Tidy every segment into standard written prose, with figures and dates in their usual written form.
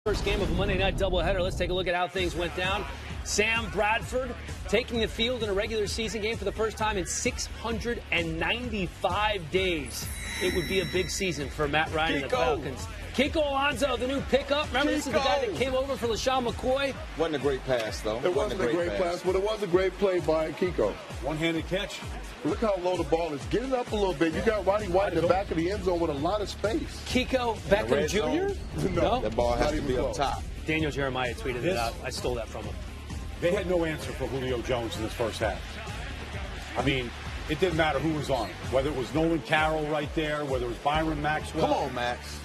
First game of a Monday night doubleheader. Let's take a look at how things went down. Sam Bradford taking the field in a regular season game for the first time in 695 days. It would be a big season for Matt Ryan and the Falcons. Kiko Alonso, the new pickup. Remember, this is the guy that came over for LaShawn McCoy. Wasn't a great pass, though. It wasn't a great pass, but it was a great play by Kiko. One-handed catch. Look how low the ball is. Get it up a little bit. You got Roddy White in the back of the end zone with a lot of space. Kiko Beckham Jr.? No. The ball has to be up top. Daniel Jeremiah tweeted it out. I stole that from him. They had no answer for Julio Jones in this first half. I mean, it didn't matter who was on it. Whether it was Nolan Carroll right there, whether it was Byron Maxwell. Come on, Max.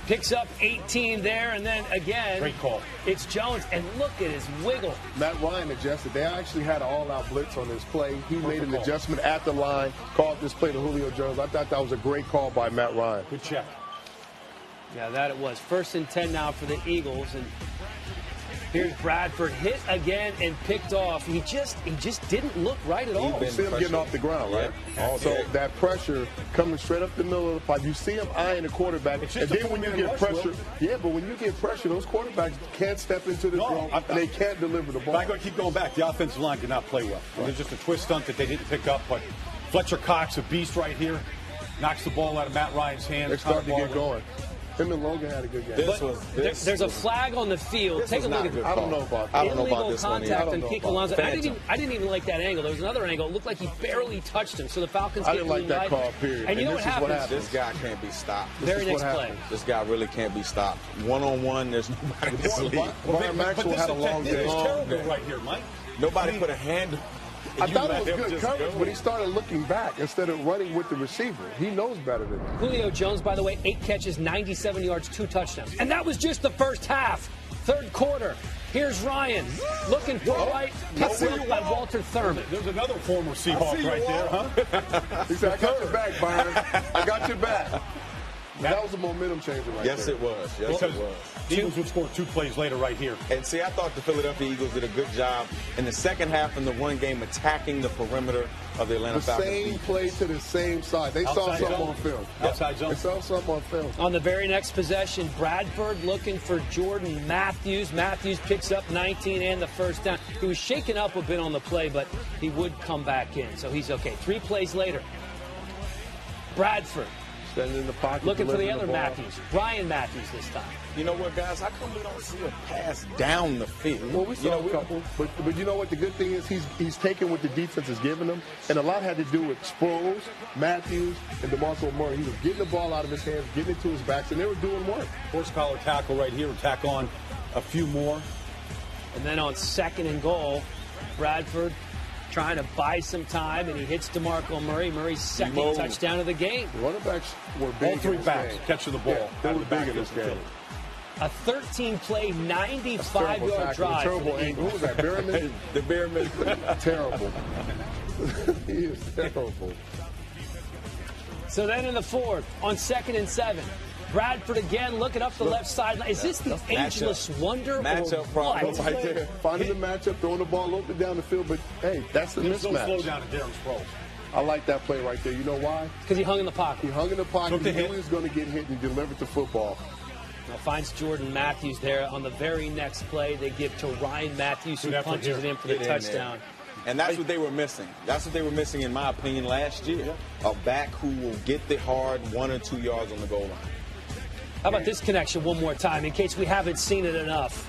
Picks up 18 there, and then again, great call. It's Jones, and look at his wiggle. Matt Ryan adjusted. They actually had an all-out blitz on this play. He made an adjustment at the line, called this play to Julio Jones. I thought that was a great call by Matt Ryan. Good check. Yeah, that it was. 1st and 10 now for the Eagles, and here's Bradford hit again and picked off. He just didn't look right at all. You see him getting off the ground, right? Yeah. So that pressure coming straight up the middle of the pipe. You see him eyeing the quarterback, and then when you get pressure, but when you get pressure, those quarterbacks can't step into the zone, and they can't deliver the ball. I'm going to keep going back. The offensive line did not play well. Right. There's just a twist stunt that they didn't pick up, but Fletcher Cox, a beast right here, knocks the ball out of Matt Ryan's hands. They're starting to get going. Him and Logan had a good game. There's a flag on the field. Take a look at it. I don't know about that. Illegal contact on Kiko Alonso. I didn't even like that angle. There was another angle. It looked like he barely touched him. So the Falcons I didn't like that call, period. And you know what happens? This guy can't be stopped. Very next play. This guy really can't be stopped. One-on-one, there's nobody in this league. Byron Maxwell had a long day. It's terrible right here, Mike. Nobody put a hand. I thought it was good coverage, but he started looking back instead of running with the receiver. He knows better than that. Julio Jones, by the way, 8 catches, 97 yards, 2 touchdowns. And that was just the first half. Third quarter. Here's Ryan looking for right. Picked up by Walter Thurman. There's another former Seahawk right there, huh? He said, I got your back, Byron. I got your back. That was a momentum changer right there. Yes, it was. Yes, it was. The Eagles would score 2 plays later right here. And see, I thought the Philadelphia Eagles did a good job in the second half in the run game attacking the perimeter of the Atlanta Falcons. The same play to the same side. They saw something on film. Outside zone. They saw something on film. On the very next possession, Bradford looking for Jordan Matthews. Matthews picks up 19 and the first down. He was shaken up a bit on the play, but he would come back in, so he's okay. 3 plays later, Bradford. Standing in the pocket, looking for the other Matthews. Ryan Matthews this time. You know what, guys? How come we don't see a pass down the field? Well, we saw a couple. But you know what? The good thing is he's taking what the defense is giving him. And a lot had to do with Sproles, Matthews, and DeMarco Murray. He was getting the ball out of his hands, getting it to his backs, and they were doing work. Horse collar tackle right here. Tack on a few more. And then on 2nd and goal, Bradford trying to buy some time, and he hits DeMarco Murray. Murray's 2nd touchdown of the game. The running backs were big. All 3 backs catching the ball. Yeah, they were big in this game. A 13-play, 95-yard drive. Terrible angle. Who was that, Behrman? The Behrman. Terrible. He is terrible. So then in the 4th, on 2nd and 7, Bradford again looking up the left sideline. Is this the ageless wonder or what? Right there. Finding the matchup, throwing the ball open down the field, but, hey, that's the mismatch. There's no slow down to Darren Sproles. I like that play right there. You know why? Because he hung in the pocket. He hung in the pocket. He knew he was going to get hit and delivered the football. Now finds Jordan Matthews there on the very next play. They give to Ryan Matthews, who punches it in for the touchdown. And that's what they were missing. That's what they were missing, in my opinion, last year. A back who will get the hard 1 or 2 yards on the goal line. How about this connection one more time, in case we haven't seen it enough?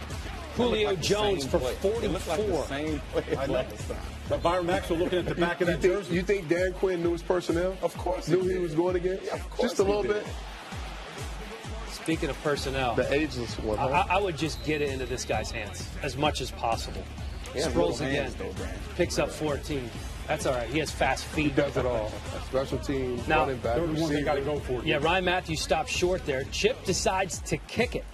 Julio Jones for 44. It looked like the same play as last time. But Byron Maxwell looking at the back of that jersey. You think Dan Quinn knew his personnel? Of course he knew he was going against? Yeah, of course just a little bit. Speaking of personnel, the ageless one. Huh? I would just get it into this guy's hands as much as possible. Yeah, Sproles again, picks up 14. That's all right. He has fast feet. He does it all. Special teams, now, running back, receiver. They got to go for it. Yeah, Ryan Matthews stops short there. Chip decides to kick it.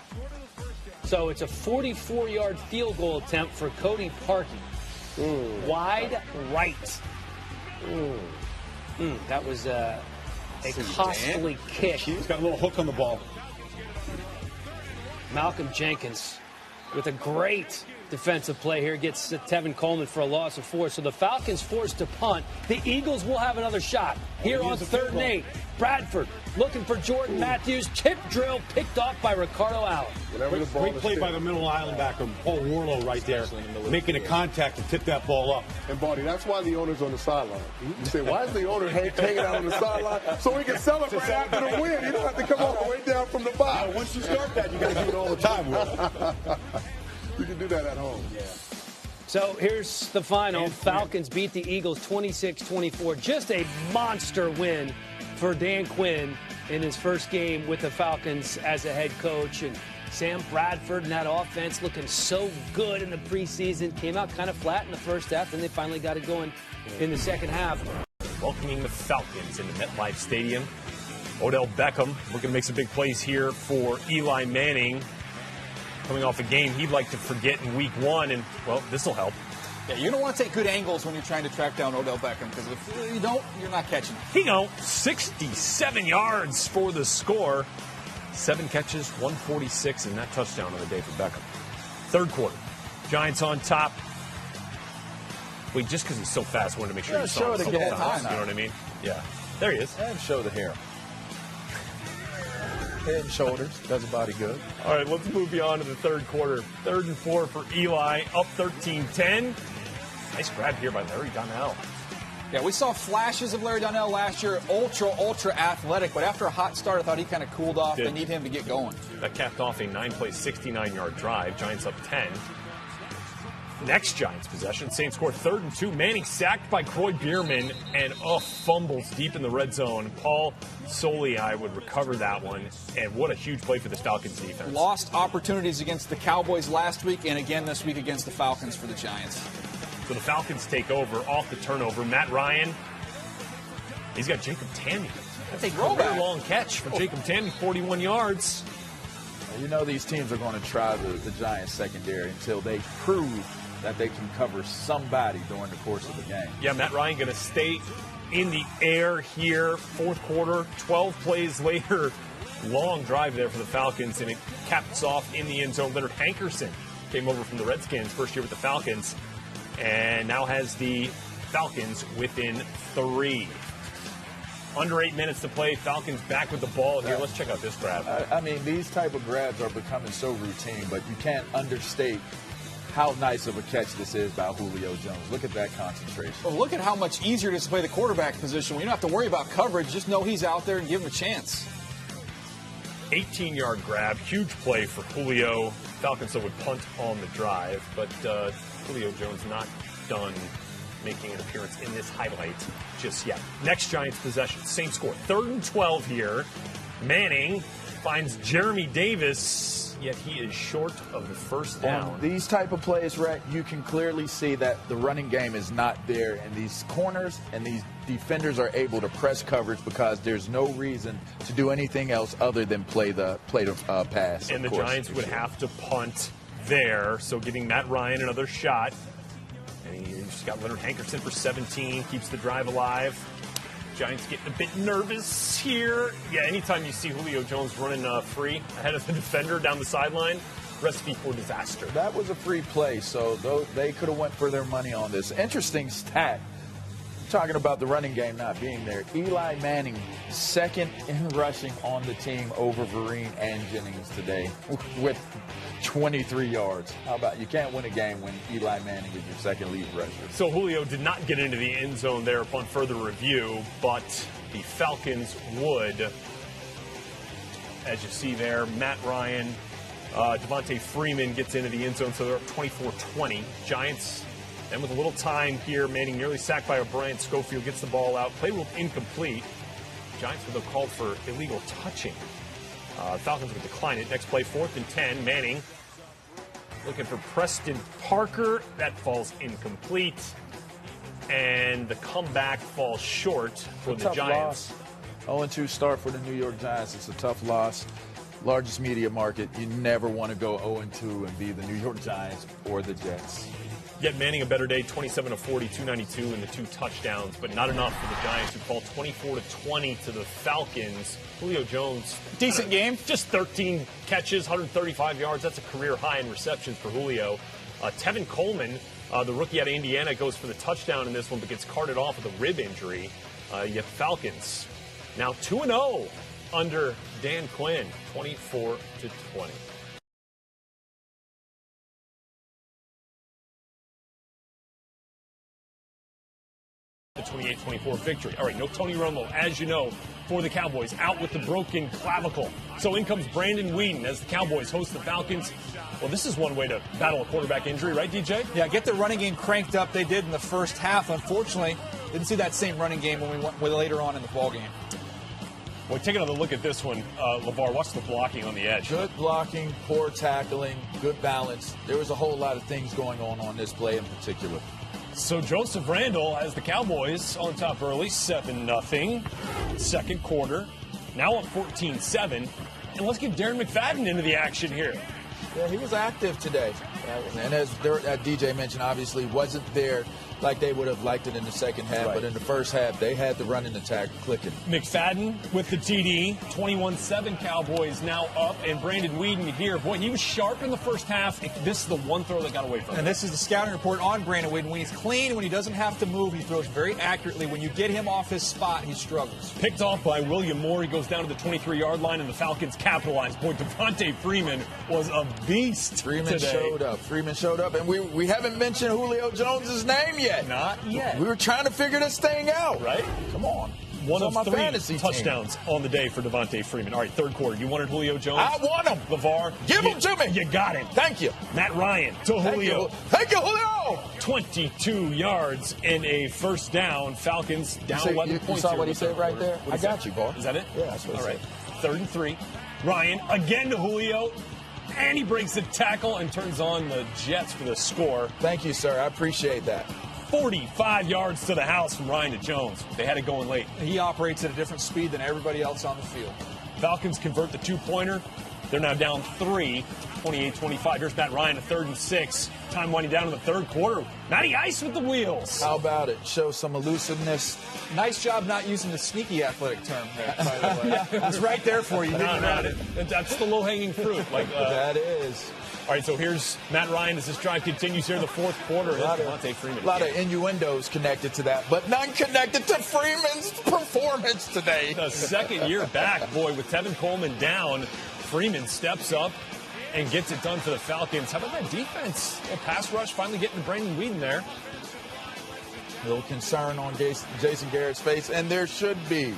So it's a 44-yard field goal attempt for Cody Parkey. Wide right. That was a costly kick. He's got a little hook on the ball. Malcolm Jenkins with a great defensive play here. Gets Tevin Coleman for a loss of 4. So the Falcons forced to punt. The Eagles will have another shot here on 3rd and 8. Bradford looking for Jordan Matthews. Tip drill picked off by Ricardo Allen. Great play by the middle linebacker, Paul Warlow, right there, making a contact to tip that ball up. And, Barney, that's why the owner's on the sideline. You say, why is the owner hanging out on the sideline? So he can celebrate after the win. You don't have to come all the way down from the box. Once you start that, you got to do it all the time, Will. You can do that at home. Yeah. So here's the final. Falcons beat the Eagles 26-24. Just a monster win for Dan Quinn in his first game with the Falcons as a head coach. And Sam Bradford and that offense looking so good in the preseason. Came out kind of flat in the first half, and they finally got it going in the second half. Welcoming the Falcons into MetLife Stadium. Odell Beckham looking to make some big plays here for Eli Manning. Coming off a game he'd like to forget in week 1, and, well, this will help. Yeah, you don't want to take good angles when you're trying to track down Odell Beckham, because if you don't, you're not catching him. He go 67 yards for the score. 7 catches, 146, and that touchdown on the day for Beckham. Third quarter, Giants on top. Wait, just because he's so fast, I wanted to make sure you saw it him. again. You know what I mean? Yeah. There he is. And show the hair. Head and shoulders. Does a body good. All right, let's move beyond to the third quarter. 3rd and 4 for Eli, up 13-10. Nice grab here by Larry Donnell. Yeah, we saw flashes of Larry Donnell last year, ultra athletic, but after a hot start, I thought he kind of cooled off. They need him to get going. That capped off a 9-play, 69-yard drive. Giants up 10. Next Giants possession, Saints score 3rd and 2. Manning sacked by Croy Bierman and fumbles deep in the red zone. Paul Solei would recover that one, and what a huge play for this Falcons defense. Lost opportunities against the Cowboys last week and again this week against the Falcons for the Giants. So the Falcons take over off the turnover. Matt Ryan, he's got Jacob Tamme. That's a very long catch for Jacob Tamme, 41 yards. You know these teams are going to try the Giants secondary until they prove that they can cover somebody during the course of the game. Yeah, Matt Ryan going to stay in the air here. Fourth quarter, 12 plays later. Long drive there for the Falcons, and it caps off in the end zone. Leonard Hankerson came over from the Redskins first year with the Falcons, and now has the Falcons within 3. Under 8 minutes to play. Falcons back with the ball here. Let's check out this grab. I mean, these type of grabs are becoming so routine, but you can't understate how nice of a catch this is by Julio Jones. Look at that concentration. Well, look at how much easier it is to play the quarterback position when you don't have to worry about coverage. Just know he's out there and give him a chance. 18-yard grab. Huge play for Julio. Falcons would punt on the drive, but Julio Jones not done making an appearance in this highlight just yet. Next Giants possession, same score. 3rd and 12 here. Manning finds Jeremy Davis, yet he is short of the first down. On these type of plays, Rhett, you can clearly see that the running game is not there, and these corners and these defenders are able to press coverage because there's no reason to do anything else other than play the pass. And the Giants would have to punt there, so giving Matt Ryan another shot. And he's got Leonard Hankerson for 17, keeps the drive alive. Giants getting a bit nervous here. Yeah, anytime you see Julio Jones running free ahead of the defender down the sideline, recipe for disaster. That was a free play, so they could have went for their money on this. Interesting stat. Talking about the running game not being there. Eli Manning, 2nd in rushing on the team over Vereen and Jennings today with 23 yards. How about you can't win a game when Eli Manning is your 2nd lead rusher. So Julio did not get into the end zone there upon further review, but the Falcons would. As you see there, Matt Ryan, Devontae Freeman gets into the end zone, so they're up 24-20. Giants. And with a little time here, Manning nearly sacked by O'Brien. Schofield gets the ball out. Play ruled incomplete. Giants would have called for illegal touching. Falcons would decline it. Next play, 4th and 10. Manning looking for Preston Parker. That falls incomplete. And the comeback falls short for the Giants. 0-2 start for the New York Giants. It's a tough loss. Largest media market. You never want to go 0-2 and be the New York Giants or the Jets. Yet Manning a better day, 27 of 40, 292 and the 2 touchdowns, but not enough for the Giants, who fall 24-20 to the Falcons. Julio Jones, decent game, just 13 catches, 135 yards. That's a career high in receptions for Julio. Tevin Coleman, the rookie out of Indiana, goes for the touchdown in this one, but gets carted off with a rib injury. Yet Falcons now 2-0 under Dan Quinn, 24-20. The 28-24 victory. All right, no Tony Romo, as you know, for the Cowboys, out with the broken clavicle. So in comes Brandon Weeden as the Cowboys host the Falcons. Well, this is one way to battle a quarterback injury, right, DJ? Yeah, get the running game cranked up. They did in the first half. Unfortunately, didn't see that same running game when we went later on in the ball game. Well, take another look at this one, LeVar. Watch the blocking on the edge. Good blocking, poor tackling, good balance. There was a whole lot of things going on this play in particular. So Joseph Randle has the Cowboys on top early, 7-0. Second quarter, now up 14-7. And let's get Darren McFadden into the action here. Yeah, he was active today. And as DJ mentioned, obviously wasn't there like they would have liked it in the second half. Right. But in the first half, they had the running attack clicking. McFadden with the TD, 21-7 Cowboys now up. And Brandon Weeden here, boy, he was sharp in the first half. This is the one throw that got away from him. And this is the scouting report on Brandon Weeden. When he's clean, when he doesn't have to move, he throws very accurately. When you get him off his spot, he struggles. Picked off by William Moore. He goes down to the 23-yard line, and the Falcons capitalize. Boy, Devontae Freeman was a beast Freeman showed up. And we haven't mentioned Julio Jones' name yet. Not yet. We were trying to figure this thing out. Right? Come on. One of three touchdowns on the day for Devontae Freeman. All right, third quarter. You wanted Julio Jones? I want him. LeVar. Give him to me. You got him. Thank you. Matt Ryan to Julio. Thank you, Julio. 22 yards and a first down. Falcons down 11 points. You saw what he said right there? I got you, Paul. Is that it? Yeah, that's what all right. 3rd and 3. Ryan again to Julio. And he breaks the tackle and turns on the Jets for the score. Thank you, sir. I appreciate that. 45 yards to the house from Ryan to Jones. They had it going late. He operates at a different speed than everybody else on the field. Falcons convert the two-pointer. They're now down 3, 28-25. Here's Matt Ryan, a 3rd and 6. Time winding down in the third quarter. Matty Ice with the wheels. How about it? Show some elusiveness. Nice job not using the sneaky athletic term there, by the way. It's right there for you. That's the low-hanging fruit. That is. All right, so here's Matt Ryan as this drive continues here in the fourth quarter. Devontae Freeman. A lot of innuendos connected to that, but none connected to Freeman's performance today. The second year back, boy, with Tevin Coleman down, Freeman steps up and gets it done for the Falcons. How about that defense? A pass rush finally getting to Brandon Weeden there. A little concern on Jason Garrett's face, and there should be.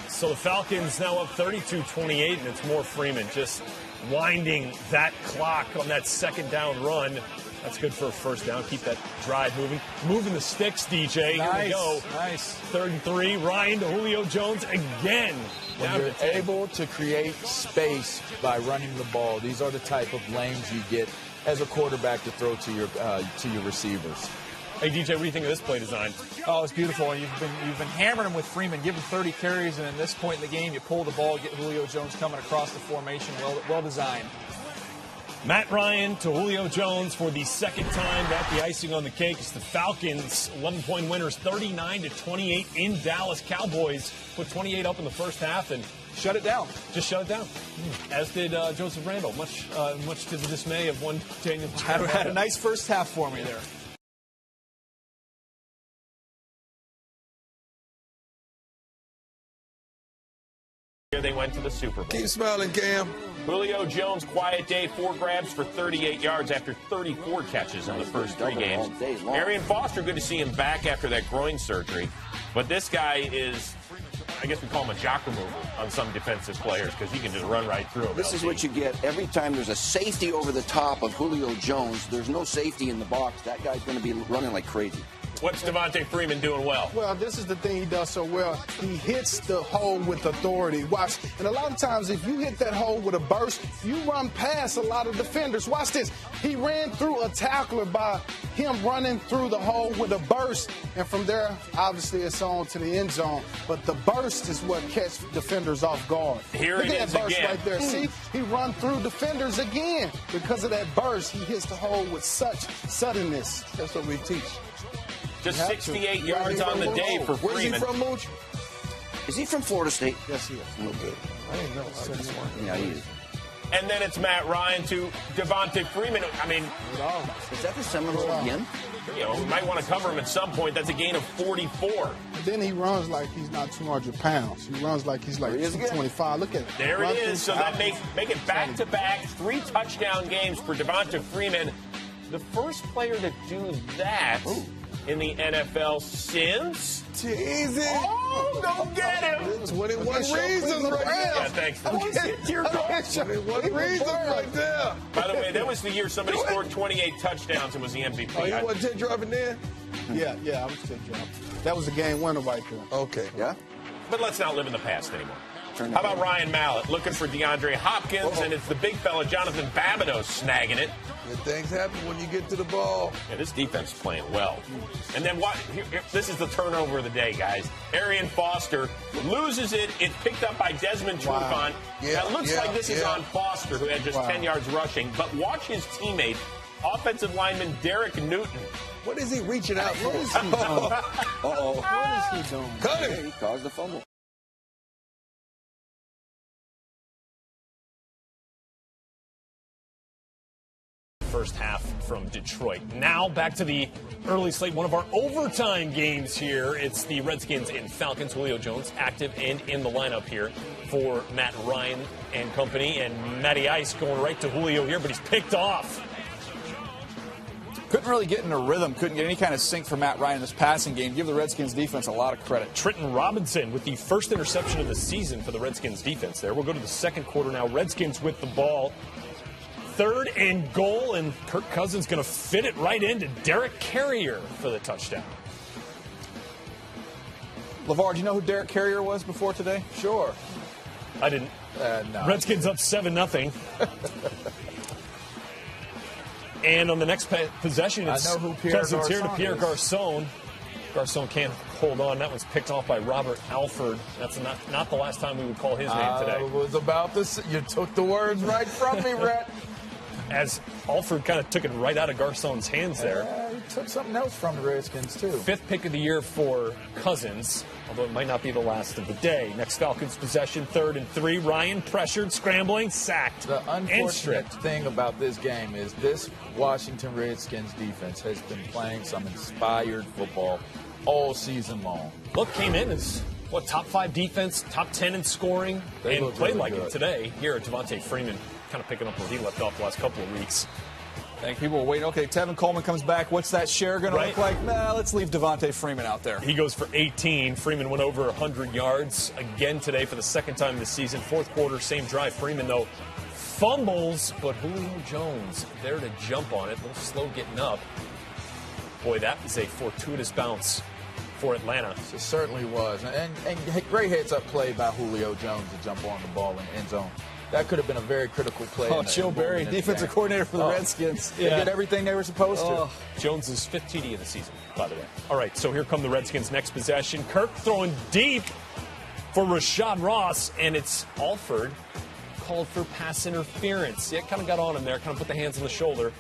So the Falcons now up 32-28, and it's more Freeman just winding that clock on that second down run. That's good for a first down. Keep that drive moving. Moving the sticks, DJ. Nice. Here we go. Nice. 3rd and 3. Ryan to Julio Jones again. When you're able to create space by running the ball, these are the type of lanes you get as a quarterback to throw to your receivers. Hey, DJ, what do you think of this play design? Oh, it's beautiful. You've been hammering him with Freeman, give him 30 carries, and at this point in the game, you pull the ball, get Julio Jones coming across the formation. Well designed. Matt Ryan to Julio Jones for the second time. That's the icing on the cake. It's the Falcons, 11-point winners, 39-28 in Dallas. Cowboys put 28 up in the first half and shut it down. Just shut it down. As did Joseph Randle, much to the dismay of one Daniel. Had a nice first half for me there. They went to the Super Bowl. Keep smiling, Cam. Julio Jones, quiet day, 4 grabs for 38 yards after 34 catches in the first 3 games. Arian Foster, good to see him back after that groin surgery. But this guy is, I guess we call him a jock remover on some defensive players because he can just run right through them. This is what you get every time there's a safety over the top of Julio Jones. There's no safety in the box. That guy's going to be running like crazy. What's Devontae Freeman doing well? Well, this is the thing he does so well. He hits the hole with authority. Watch. And a lot of times, if you hit that hole with a burst, you run past a lot of defenders. Watch this. He ran through a tackler by him running through the hole with a burst. And from there, obviously, it's on to the end zone. But the burst is what catches defenders off guard. Here Look it at is that burst again. right there. See, he run through defenders again. Because of that burst, he hits the hole with such suddenness. That's what we teach. Just 68 yards on the day for Freeman. Where's he from, Mooch? Is he from Florida State? Yes, he is. Okay. I didn't know. Yeah, he is. And then it's Matt Ryan to Devontae Freeman. I mean, is that the Seminoles again? You know, we might want to cover him at some point. That's a gain of 44. Then he runs like he's not 200 pounds. He runs like he's like 225. Look at it. There it is. So that make it back-to-back 3 touchdown games for Devonta Freeman. The first player to do that in the NFL since... Tease it. Oh, don't get him. 21 reasons right there. Yeah, thanks. 21 reasons right there. By the way, that was the year somebody scored 28 touchdowns and was the MVP. Oh, you want 10 dropping there? Yeah, I was 10 dropping. That was the game winner right there. Okay. Yeah? But let's not live in the past anymore. How about Ryan Mallett looking for DeAndre Hopkins, and it's the big fella Jonathan Babineau snagging it. Good things happen when you get to the ball. Yeah, this defense is playing well. And then what? This is the turnover of the day, guys. Arian Foster loses it. It's picked up by Desmond Trufant. Yeah, Now, it looks like this is on Foster, who had just 10 yards rushing. But watch his teammate, offensive lineman Derek Newton. What is he reaching out for? What is he doing? Uh-oh. What is he doing? Cut him. Yeah, he caused the fumble. First half from Detroit. Now back to the early slate, one of our overtime games here. It's the Redskins and Falcons. Julio Jones active and in the lineup here for Matt Ryan and company. And Matty Ice going right to Julio here, but he's picked off. Couldn't really get in a rhythm, couldn't get any kind of sync for Matt Ryan in this passing game. Give the Redskins defense a lot of credit. Trenton Robinson with the first interception of the season for the Redskins defense there. We'll go to the second quarter now. Redskins with the ball. 3rd and goal, and Kirk Cousins going to fit it right into Derek Carrier for the touchdown. LeVar, do you know who Derek Carrier was before today? Sure. I didn't. No. Redskins up 7-0. And on the next possession, it's I know who Pierre Cousins here to Garçon Pierre is. Garçon. Garçon can't hold on. That was picked off by Robert Alford. That's not the last time we would call his name today. I was about to say, you took the words right from me, Rhett. As Alford kind of took it right out of Garçon's hands there. He took something else from the Redskins, too. 5th pick of the year for Cousins, although it might not be the last of the day. Next Falcons possession, 3rd and 3. Ryan pressured, scrambling, sacked, The and unfortunate stripped. thing about this game is this Washington Redskins defense has been playing some inspired football all season long. Look, came in as, top 5 defense, top 10 in scoring, They and look played really like good. it today. Here at Devontae Freeman, kind of picking up where he left off the last couple of weeks. I think people were waiting. Okay, Tevin Coleman comes back. What's that share going to look like? Nah, let's leave Devontae Freeman out there. He goes for 18. Freeman went over 100 yards again today for the second time this season. 4th quarter, same drive. Freeman, though, fumbles, but Julio Jones there to jump on it. A little slow getting up. Boy, that is a fortuitous bounce for Atlanta. It certainly was. And great heads-up play by Julio Jones to jump on the ball in the end zone. That could have been a very critical play. Oh, Joe Barry, defensive coordinator for the Redskins. They did everything they were supposed to. Jones' 5th TD of the season, by the way. All right, so here come the Redskins' next possession. Kirk throwing deep for Rashad Ross, and it's Alford called for pass interference. Yeah, kind of got on him there, kind of put the hands on the shoulder.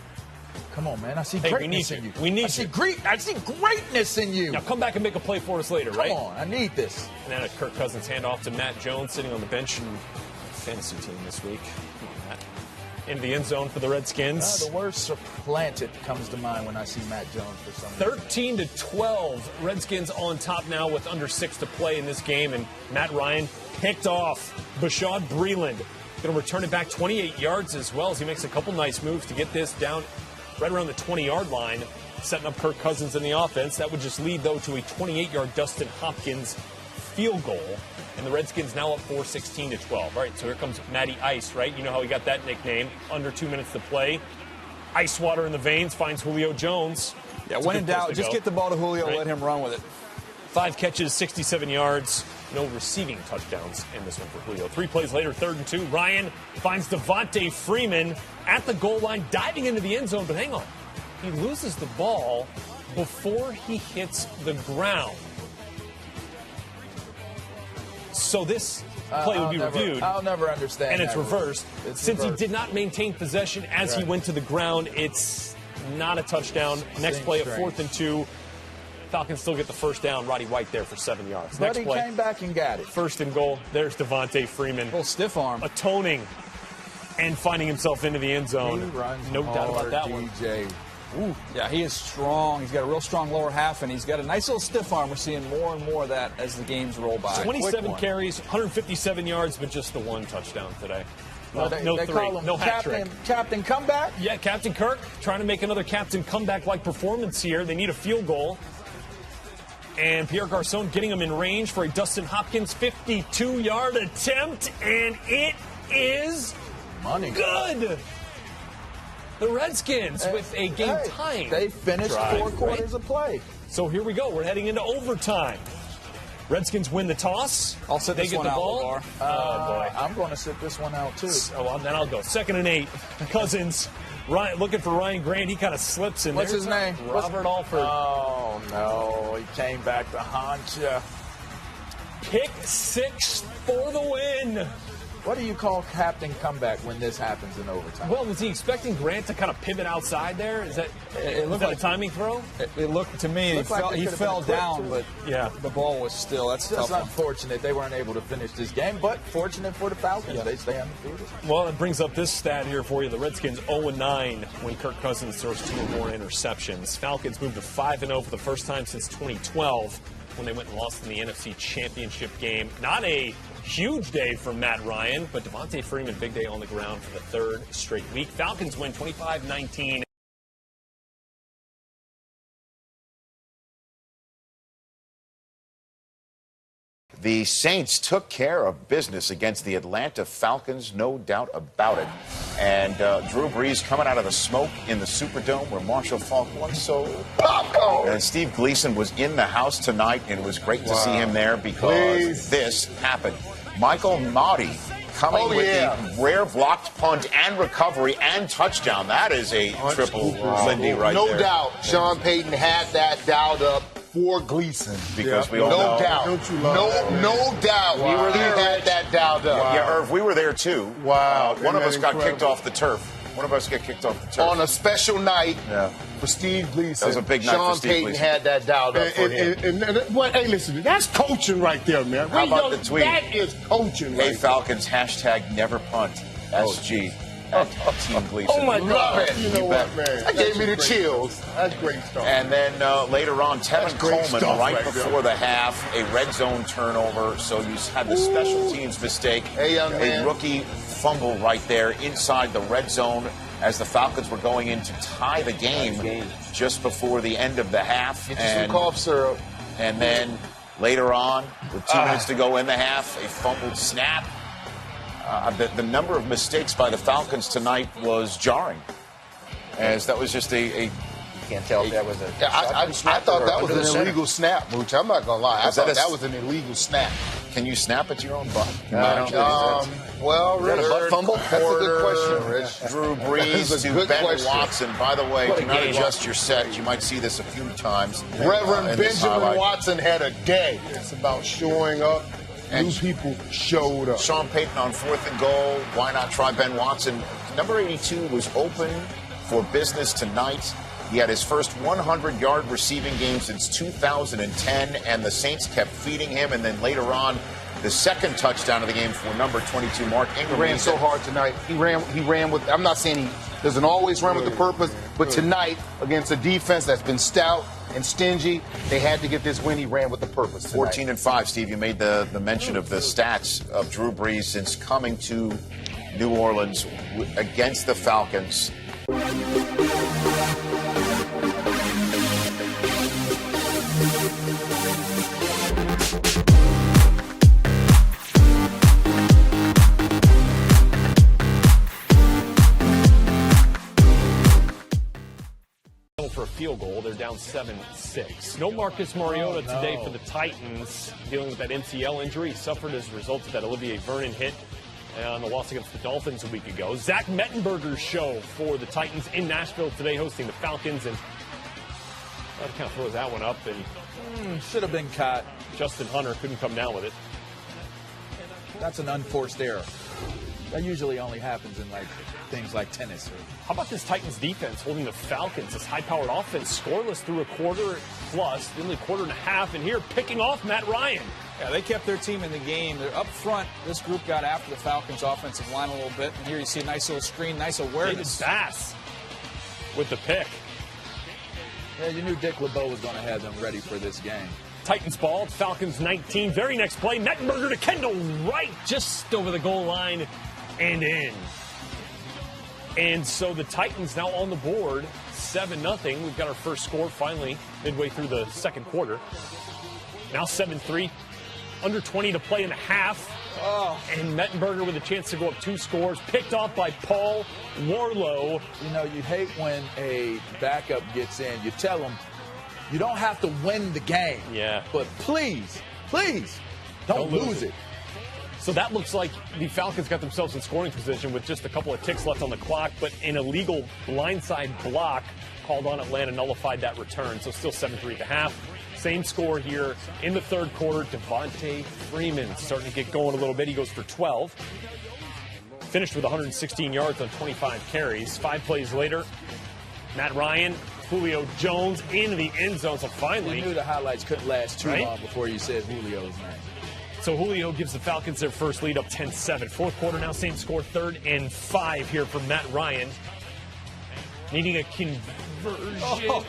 Come on, man. I see Hey, greatness in you. We need I see greatness in you. Now come back and make a play for us later, right? Come on. I need this. And then a Kirk Cousins handoff to Matt Jones, sitting on the bench in fantasy team this week. Come on, Matt. Into the end zone for the Redskins. The word supplanted comes to mind when I see Matt Jones for some reason. 13-12. Redskins on top now with under 6 to play in this game. And Matt Ryan picked off Bashaud Breeland. Going to return it back 28 yards as well as he makes a couple nice moves to get this down right around the 20-yard line, setting up Kirk Cousins in the offense. That would just lead, though, to a 28-yard Dustin Hopkins field goal. And the Redskins now up 4-16-12. All right, so here comes Matty Ice, right? You know how he got that nickname. Under 2 minutes to play. Ice water in the veins, finds Julio Jones. Yeah, when in doubt, just get the ball to Julio, let him run with it. 5 catches, 67 yards. No receiving touchdowns in this one for Julio. 3 plays later, 3rd and 2. Ryan finds Devontae Freeman at the goal line, diving into the end zone. But hang on. He loses the ball before he hits the ground. So this play would be reviewed. I'll never understand. And it's reversed. Since reversed. he did not maintain possession as he went to the ground, it's not a touchdown. Next play at 4th and 2. Falcons still get the first down. Roddy White there for 7 yards. But Next he play, came back and got it. 1st and goal. There's Devontae Freeman. Little stiff arm. Atoning and finding himself into the end zone. No doubt about that one. Ooh. Yeah, he is strong. He's got a real strong lower half, and he's got a nice little stiff arm. We're seeing more and more of that as the games roll by. 27 carries, 157 yards, but just the one touchdown today. Well, they call him no hat trick. Captain Comeback? Yeah, Captain Kirk trying to make another Captain Comeback-like performance here. They need a field goal. And Pierre Garçon getting him in range for a Dustin Hopkins 52-yard attempt, and it is good. The Redskins with a game-tying. They finished drive, 4 quarters of play. So here we go. We're heading into overtime. Redskins win the toss. I'll sit they this get one the out, ball. LeVar. Oh, boy. I'm going to sit this one out, too. Oh, well, then I'll go. 2nd and 8. Cousins. Ryan, looking for Ryan Grant. He kind of slips in there. What's his name? Robert Alford. Oh, no. He came back to haunt you. Pick 6 for the win. What do you call Captain Comeback when this happens in overtime? Well, was he expecting Grant to kind of pivot outside there? Is that a timing throw? It looked to me, he fell down, but yeah, the ball was still. That's just tough. Unfortunate they weren't able to finish this game, but fortunate for the Falcons. Yeah. They stay undefeated. Well, it brings up this stat here for you. The Redskins 0-9 when Kirk Cousins throws 2 or more interceptions. Falcons moved to 5-0 for the first time since 2012 when they went and lost in the NFC Championship game. Not a huge day for Matt Ryan, but Devontae Freeman, big day on the ground for the 3rd straight week. Falcons win 25-19. The Saints took care of business against the Atlanta Falcons, no doubt about it. And Drew Brees coming out of the smoke in the Superdome where Marshall Faulk won. So popcorn. And Steve Gleason was in the house tonight, and it was great to see him there because this happened. Michael Nottie coming with the rare blocked punt and recovery and touchdown. That is a triple Lindy right there. No doubt. Sean Payton had that dialed up for Gleason. Because we all know. No doubt. We were there. He had that dialed up. Yeah, Irv, we were there too. Wow. One of us got kicked off the turf. One of us got kicked off the turf. On a special night for Steve Gleason. That was a big night for Steve Gleason. Sean Payton had that dialed up for him. Hey, listen, that's coaching right there, man. How about the tweet? That is coaching right Hey, Falcons, hashtag never punt. SG. Team Gleason. Oh, my God. You know what, man? That gave me the chills. That's great stuff. And then later on, Tevin Coleman, right before the half, a red zone turnover. So you had the special teams mistake. Hey, young man. A rookie fumble right there inside the red zone as the Falcons were going in to tie the game just before the end of the half. Get you some cough syrup. And then later on, with 2 minutes to go in the half, a fumbled snap. The number of mistakes by the Falcons tonight was jarring, as that was just a can't tell if that was a. I thought that was an illegal snap, Mooch. I'm not gonna lie. I thought that was an illegal snap. Can you snap at your own butt? Well, Rich, a butt fumble? That's a good question, Rich. Drew Brees to Ben Watson. By the way, do not adjust your set. You might see this a few times. Reverend Benjamin Watson had a day. It's about showing up. And new people showed up. Sean Payton on 4th and goal. Why not try Ben Watson? Number 82 was open for business tonight. He had his first 100-yard receiving game since 2010, and the Saints kept feeding him. And then later on, the second touchdown of the game for number 22, Mark Ingram. He ran so hard tonight. He ran with. I'm not saying he doesn't always run with the purpose, but tonight against a defense that's been stout and stingy, they had to get this win. He ran with the purpose tonight. 14-5, Steve. You made the mention of the stats of Drew Brees since coming to New Orleans against the Falcons. For a field goal, they're down 7-6. No Marcus Mariota today for the Titans, dealing with that MCL injury he suffered as a result of that Olivier Vernon hit on the loss against the Dolphins a week ago. Zach Mettenberger's show for the Titans in Nashville today, hosting the Falcons, and that kind of throws that one up, and should have been caught. Justin Hunter couldn't come down with it. That's an unforced error. That usually only happens in like things like tennis. How about this Titans defense holding the Falcons, this high-powered offense, scoreless through a quarter plus, nearly a quarter and a half, and here picking off Matt Ryan. Yeah, they kept their team in the game. They're up front. This group got after the Falcons' offensive line a little bit. And here you see a nice little screen, nice awareness. David Bass with the pick. Yeah, you knew Dick LeBeau was going to have them ready for this game. Titans ball, Falcons 19. Very next play, Mettenberger to Kendall, right just over the goal line and in. And so the Titans now on the board, 7-0. We've got our first score finally midway through the second quarter. Now 7-3. Under 20 to play in the half. Oh. And Mettenberger with a chance to go up 2 scores. Picked off by Paul Warlow. You know, you hate when a backup gets in. You tell them, you don't have to win the game. Yeah. But please, don't lose it. So that looks like the Falcons got themselves in scoring position with just a couple of ticks left on the clock, but an illegal blindside block called on Atlanta nullified that return. So still 7-3 at the half. Same score here in the third quarter. Devontae Freeman starting to get going a little bit. He goes for 12. Finished with 116 yards on 25 carries. 5 plays later, Matt Ryan, Julio Jones into the end zone. So finally, you knew the highlights couldn't last too long before you said Julio's name. So Julio gives the Falcons their first lead up 10-7. Fourth quarter now, same score, 3rd and 5 here from Matt Ryan. Needing a conversion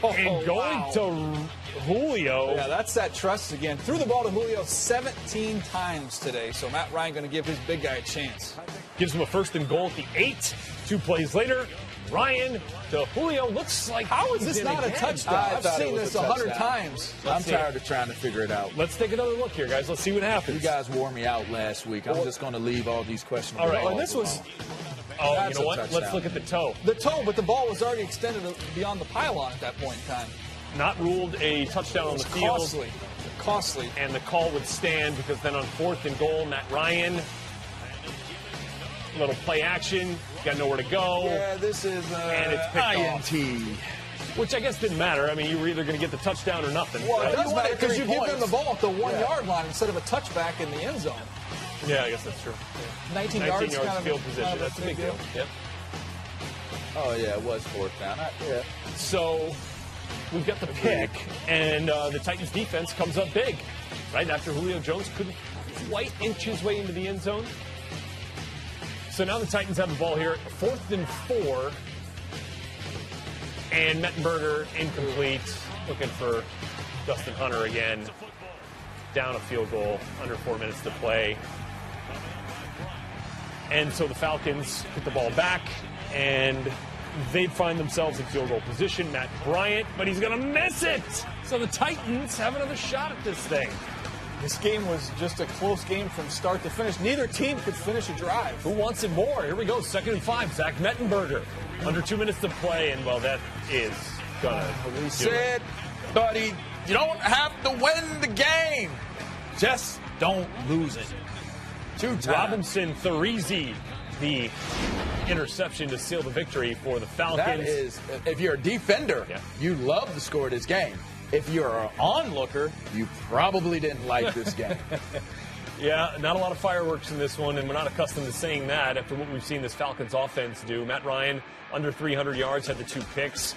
and going to Julio. Yeah, that's that trust again. Threw the ball to Julio 17 times today. So Matt Ryan going to give his big guy a chance. Gives him a 1st and goal at the 8. 2 plays later, Ryan to Julio. Looks like how is this not a touchdown? I've seen this 100 times. I'm tired of trying to figure it out. Let's take another look here, guys. Let's see what happens. You guys wore me out last week. I'm just going to leave all these questions. All right. And this was. Oh, you know what? Let's look at the toe. The toe, but the ball was already extended beyond the pylon at that point in time. Not ruled a touchdown on the field. Costly. And the call would stand because then on 4th and goal, Matt Ryan, little play action, got nowhere to go. Yeah, this is and it's picked INT. off. Which I guess didn't matter. I mean, you were either going to get the touchdown or nothing. Well, right? it does matter because you give them the ball at the 1-yard line instead of a touchback in the end zone. Yeah, I guess that's true. 19 yards kind of field position. Kind of That's a big deal. Yep. Oh, yeah, it was 4th down. Yeah. So we've got the pick, and the Titans defense comes up big, right? After Julio Jones couldn't quite inch his way into the end zone. So now the Titans have the ball here, 4th and 4, and Mettenberger incomplete, looking for Dustin Hunter again. Down a field goal, under 4 minutes to play. And so the Falcons get the ball back, and they'd find themselves in field goal position. Matt Bryant, but he's going to miss it. So the Titans have another shot at this thing. This game was just a close game from start to finish. Neither team could finish a drive. Who wants it more? Here we go, 2nd and 5. Zach Mettenberger, under 2 minutes to play, and well, that is gonna. We said, buddy, you don't have to win the game. Just don't lose it. 2 times. Robinson Therizi, the interception to seal the victory for the Falcons. That is, if you're a defender, you love the score of this game. If you're an onlooker, you probably didn't like this game. Yeah, not a lot of fireworks in this one, and we're not accustomed to saying that after what we've seen this Falcons offense do. Matt Ryan, under 300 yards, had the 2 picks.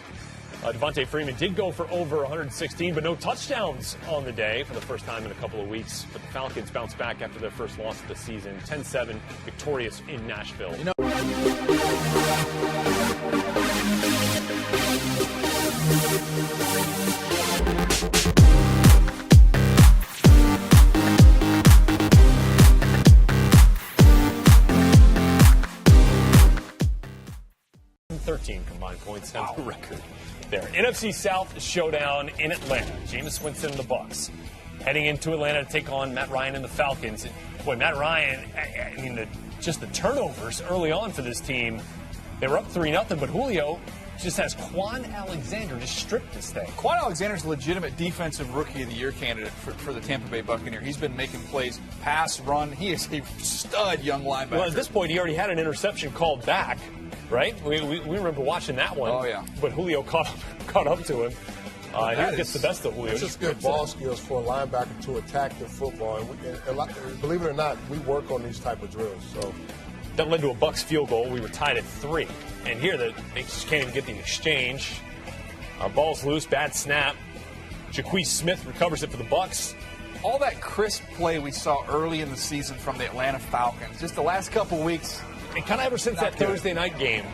Devontae Freeman did go for over 116, but no touchdowns on the day for the first time in a couple of weeks. But the Falcons bounced back after their first loss of the season, 10-7, victorious in Nashville. You know, 13 combined points on the record there. NFC South showdown in Atlanta. Jameis Winston and the Bucs heading into Atlanta to take on Matt Ryan and the Falcons. And boy, Matt Ryan, I mean, just the turnovers early on for this team. They were up 3-0, but Julio just has Quan Alexander just stripped this thing. Quan Alexander's a legitimate defensive rookie of the year candidate for the Tampa Bay Buccaneers. He's been making plays, pass, run. He is a stud young linebacker. Well, at this point, he already had an interception called back, right? We remember watching that one. Oh, yeah. But Julio caught up to him. He gets the best of Julio. It's just good ball skills for a linebacker to attack the football. And believe it or not, we work on these type of drills. So That led to a Bucs field goal. We were tied at 3. And here, they just can't even get the exchange. Ball's loose, bad snap. Jaquez Smith recovers it for the Bucs. All that crisp play we saw early in the season from the Atlanta Falcons, just the last couple weeks. And kind of ever since that Thursday night game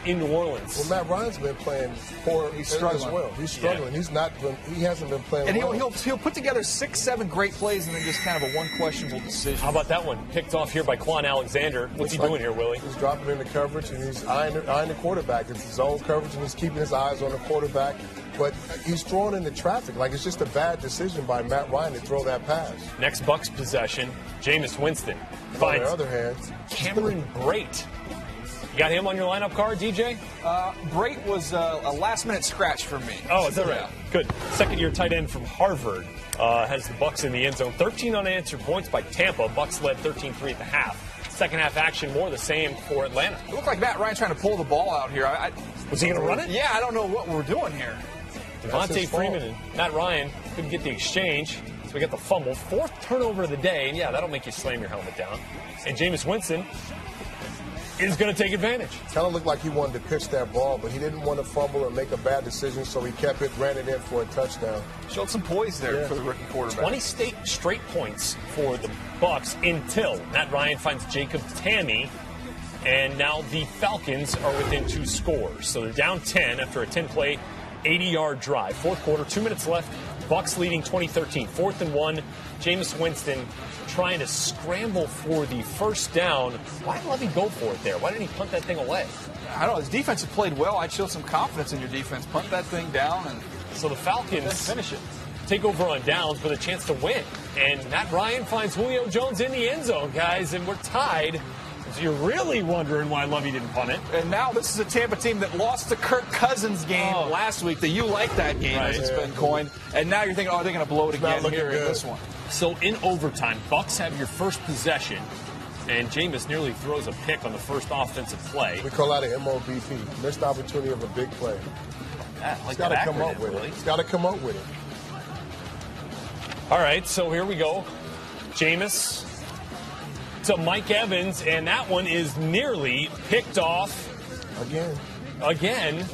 in New Orleans. Well, Matt Ryan's been playing poor. He's struggling. As well. He's struggling. Yeah. He hasn't been playing. And well. he'll put together 6-7 great plays and then just kind of a one questionable decision. How about that one? Picked off here by Quan Alexander. What's he doing here, Willie? He's dropping into coverage and he's eyeing the quarterback. It's his own coverage and he's keeping his eyes on the quarterback. But he's throwing into traffic. Like, it's just a bad decision by Matt Ryan to throw that pass. Next Bucs possession, Jameis Winston finds on the other hand, Cameron Brate. You got him on your lineup card, DJ? Brate was a last-minute scratch for me. Oh, is that right? Good. Second-year tight end from Harvard has the Bucs in the end zone. 13 unanswered points by Tampa. Bucs led 13-3 at the half. Second half action, more the same for Atlanta. It looked like Matt Ryan trying to pull the ball out here. Was he going to run it? Yeah, I don't know what we're doing here. Devontae Freeman and Matt Ryan couldn't get the exchange, so we got the fumble. 4th turnover of the day, and yeah, that'll make you slam your helmet down. And Jameis Winston is going to take advantage. Kind of looked like he wanted to pitch that ball, but he didn't want to fumble or make a bad decision, so he kept it, ran it in for a touchdown. Showed some poise there for the rookie quarterback. 20 straight points for the Bucs until Matt Ryan finds Jacob Tamme, and now the Falcons are within 2 scores. So they're down 10 after a 10-play, 80-yard drive. 4th quarter, 2 minutes left. Bucs leading 2013. 4th and 1. Jameis Winston trying to scramble for the first down. Why did Levy go for it there? Why didn't he punt that thing away? I don't know. His defense had played well. I'd show some confidence in your defense. Punt that thing down and so the Falcons finish it. Take over on downs with a chance to win. And Matt Ryan finds Julio Jones in the end zone, guys, and we're tied. So you're really wondering why Lovey didn't punt it. And now this is a Tampa team that lost the Kirk Cousins game last week. The you like that game, as it's been coined. And now you're thinking, oh, they're going to blow it again here in this one. So in overtime, Bucs have your first possession, and Jameis nearly throws a pick on the first offensive play. We call that an MOBP, missed opportunity of a big play. He's got to come up with it. He's got to come up with it. All right, so here we go. Jameis to Mike Evans, and that one is nearly picked off. Again.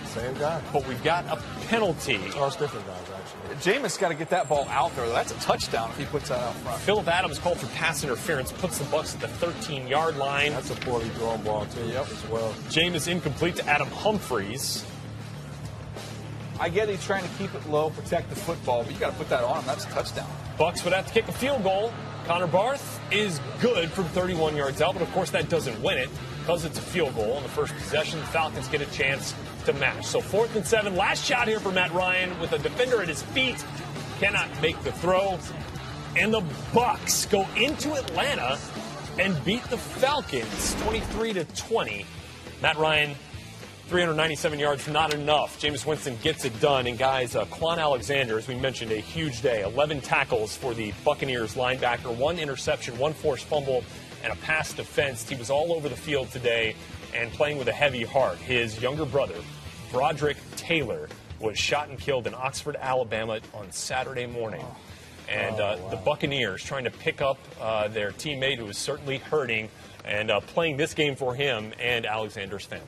Same guy. But we've got a penalty. Oh, it's different guys, actually. Jameis got to get that ball out there. That's a touchdown if he puts that out front. Philip Adams called for pass interference, puts the Bucs at the 13-yard line. That's a poorly thrown ball, too, as well. Jameis incomplete to Adam Humphries. I get he's trying to keep it low, protect the football, but you got to put that on him. That's a touchdown. Bucs would have to kick a field goal. Connor Barth is good from 31 yards out, but of course that doesn't win it because it's a field goal on the first possession. The Falcons get a chance to match. So 4th and 7, last shot here for Matt Ryan with a defender at his feet. Cannot make the throw. And the Bucs go into Atlanta and beat the Falcons 23-20. Matt Ryan, 397 yards, not enough. Jameis Winston gets it done. And guys, Quan Alexander, as we mentioned, a huge day. 11 tackles for the Buccaneers linebacker, 1 interception, 1 forced fumble, and a pass defense. He was all over the field today and playing with a heavy heart. His younger brother, Broderick Taylor, was shot and killed in Oxford, Alabama on Saturday morning. And the Buccaneers trying to pick up their teammate who was certainly hurting and playing this game for him and Alexander's family.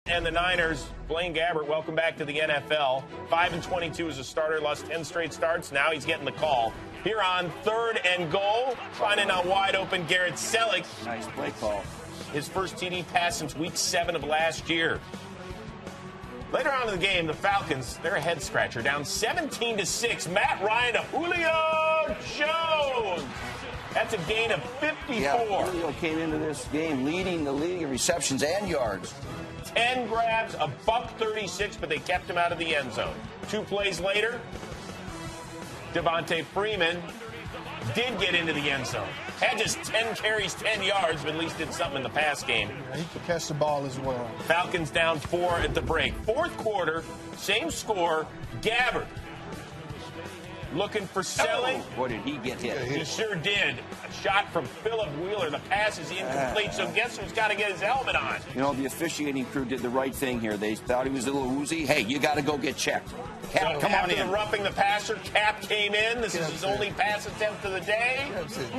And the Niners, Blaine Gabbert, welcome back to the NFL. 5-22 as a starter, lost 10 straight starts. Now he's getting the call. Here on 3rd and goal, finding a wide open Garrett Selleck. Nice play call. His first TD pass since week 7 of last year. Later on in the game, the Falcons, they're a head scratcher, down 17-6. Matt Ryan to Julio Jones. That's a gain of 54. Yeah, Julio came into this game leading the league in receptions and yards. 10 grabs, a $136, but they kept him out of the end zone. 2 plays later, Devontae Freeman did get into the end zone. Had just 10 carries, 10 yards, but at least did something in the pass game. He could catch the ball as well. Falcons down 4 at the break. 4th quarter, same score, Gabbert. looking for Selling. Boy, did he get hit. He sure did. A shot from Philip Wheeler. The pass is incomplete, so guess who's got to get his helmet on? You know, the officiating crew did the right thing here. They thought he was a little woozy. Hey, you got to go get checked. Cap, So come on after in. the roughing the passer, Cap came in. This is his only pass attempt of the day.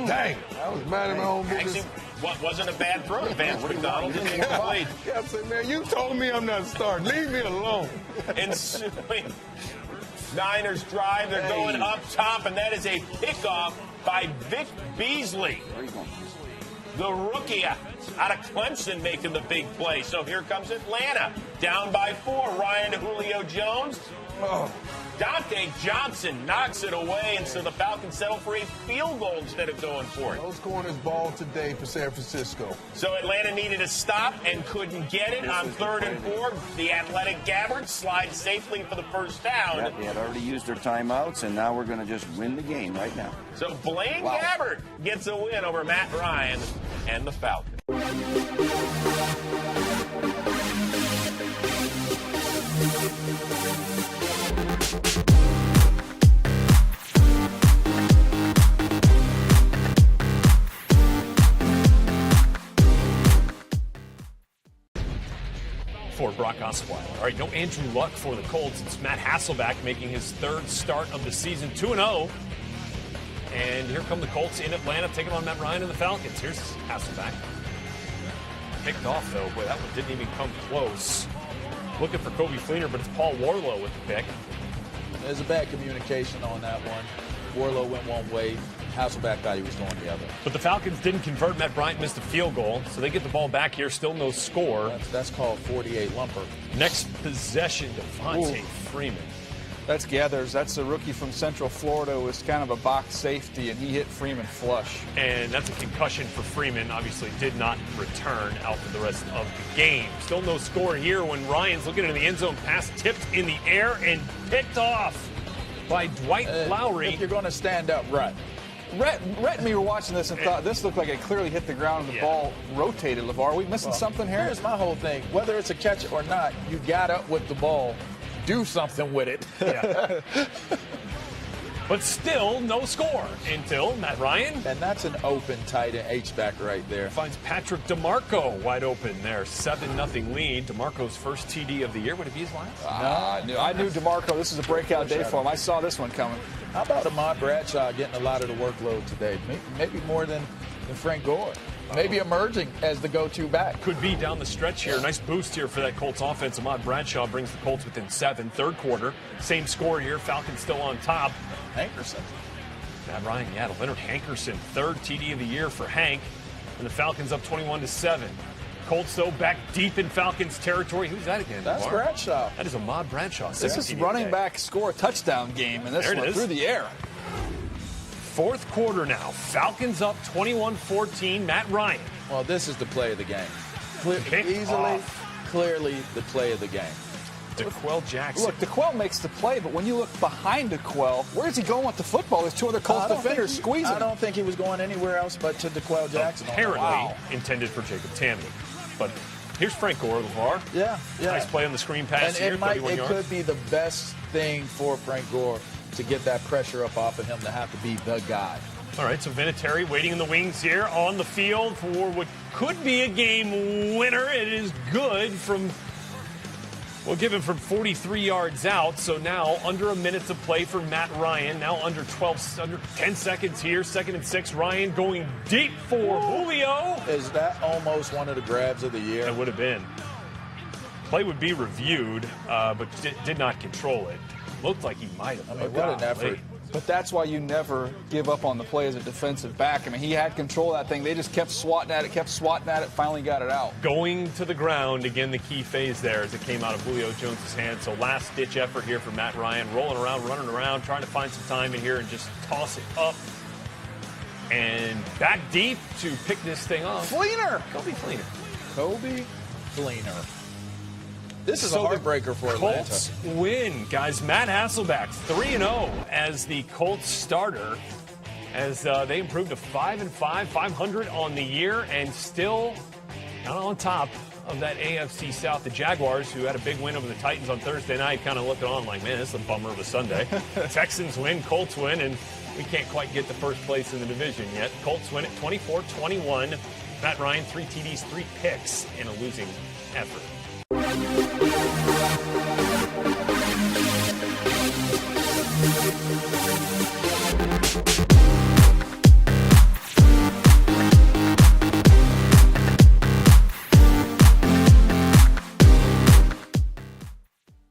Dang, I was mad at my own business. Actually, what wasn't a bad throw to Vance McDonald. Just incomplete. Yeah, I said, man, you told me I'm not starting. Leave me alone. Ensuing Niners drive. They're going up top, and that is a pickoff by Vic Beasley. The rookie out of Clemson making the big play. So here comes Atlanta. Down by 4. Ryan to Julio Jones. Dante Johnson knocks it away, and so the Falcons settle for a field goal instead of going for it. No corners ball today for San Francisco. So Atlanta needed a stop and couldn't get it on 3rd and 4. The athletic Gabbard slides safely for the first down. Yeah, they had already used their timeouts, and now we're going to just win the game right now. So Blaine Gabbard gets a win over Matt Ryan and the Falcons. For Brock Osweiler. All right, no Andrew Luck for the Colts. It's Matt Hasselbeck making his 3rd start of the season, 2-0. And here come the Colts in Atlanta, taking on Matt Ryan and the Falcons. Here's Hasselbeck. Picked off, though. Boy, that one didn't even come close. Looking for Kobe Fleener, but it's Paul Warlow with the pick. There's a bad communication on that one. Warlow went one way. Hasselbeck thought he was going the other. But the Falcons didn't convert. Matt Bryant missed a field goal, so they get the ball back here. Still no score. That's called 48 lumper. Next possession, Devontae Freeman. That's Gathers. That's a rookie from Central Florida who was kind of a box safety, and he hit Freeman flush. And that's a concussion for Freeman. Obviously did not return out for the rest of the game. Still no score here when Ryan's looking into the end zone. Pass tipped in the air and picked off by Dwight Lowry. If you're going to stand up, right. Rhett and me were watching this and thought this looked like it clearly hit the ground and the ball rotated. LeVar, are we missing something here? Here's my whole thing. Whether it's a catch or not, you got up with the ball. Do something with it. Yeah. But still no score until Matt Ryan. And that's an open tight end H-back right there. Finds Patrick DeMarco wide open there. 7-0 lead. DeMarco's first TD of the year. Would it be his last? I knew DeMarco. This is a breakout day for him. I saw this one coming. How about Ahmad Bradshaw getting a lot of the workload today? Maybe more than Frank Gore. Maybe emerging as the go-to back. Could be down the stretch here. Nice boost here for that Colts offense. Ahmad Bradshaw brings the Colts within 7. 3rd quarter. Same score here. Falcons still on top. Hankerson. Matt Ryan, yeah, to Leonard Hankerson. 3rd TD of the year for Hank. And the Falcons up 21-7. Colts, though, back deep in Falcons territory. Who's that again? That's Bradshaw. That is Ahmad Bradshaw. This is running back score a touchdown game, and this one through the air. 4th quarter now. Falcons up 21-14. Matt Ryan. Well, this is the play of the game. Clearly the play of the game. DeQuell Jackson. Look, DeQuell makes the play, but when you look behind DeQuell, where's he going with the football? There's 2 other Colts defenders squeezing. I don't think he was going anywhere else but to DeQuell Jackson. Apparently intended for Jacob Tammany. But here's Frank Gore, LeVar. Yeah. Nice play on the screen pass here. It could be the best thing for Frank Gore to get that pressure up off of him to have to be the guy. All right, so Vinatieri waiting in the wings here on the field for what could be a game winner. It is good from, well, given from 43 yards out. So now under a minute to play for Matt Ryan. Now under 10 seconds here. 2nd and 6. Ryan going deep for Julio. Is that almost one of the grabs of the year? It would have been. Play would be reviewed, but did not control it. Looked like he might have. I mean, what an effort. But that's why you never give up on the play as a defensive back. I mean, he had control of that thing. They just kept swatting at it, finally got it out. Going to the ground, again, the key phase there as it came out of Julio Jones' hand. So last-ditch effort here for Matt Ryan, rolling around, running around, trying to find some time in here and just toss it up. And back deep to pick this thing off. Fleener! Kobe Fleener. Kobe Fleener. This is a heartbreaker for Atlanta. Colts win, guys. Matt Hasselbeck, 3-0 as the Colts starter, as they improved to 5-5, 500 on the year, and still not on top of that AFC South. The Jaguars, who had a big win over the Titans on Thursday night, kind of looking on like, man, this is a bummer of a Sunday. Texans win, Colts win, and we can't quite get to first place in the division yet. Colts win at 24-21. Matt Ryan, 3 TDs, 3 picks in a losing effort.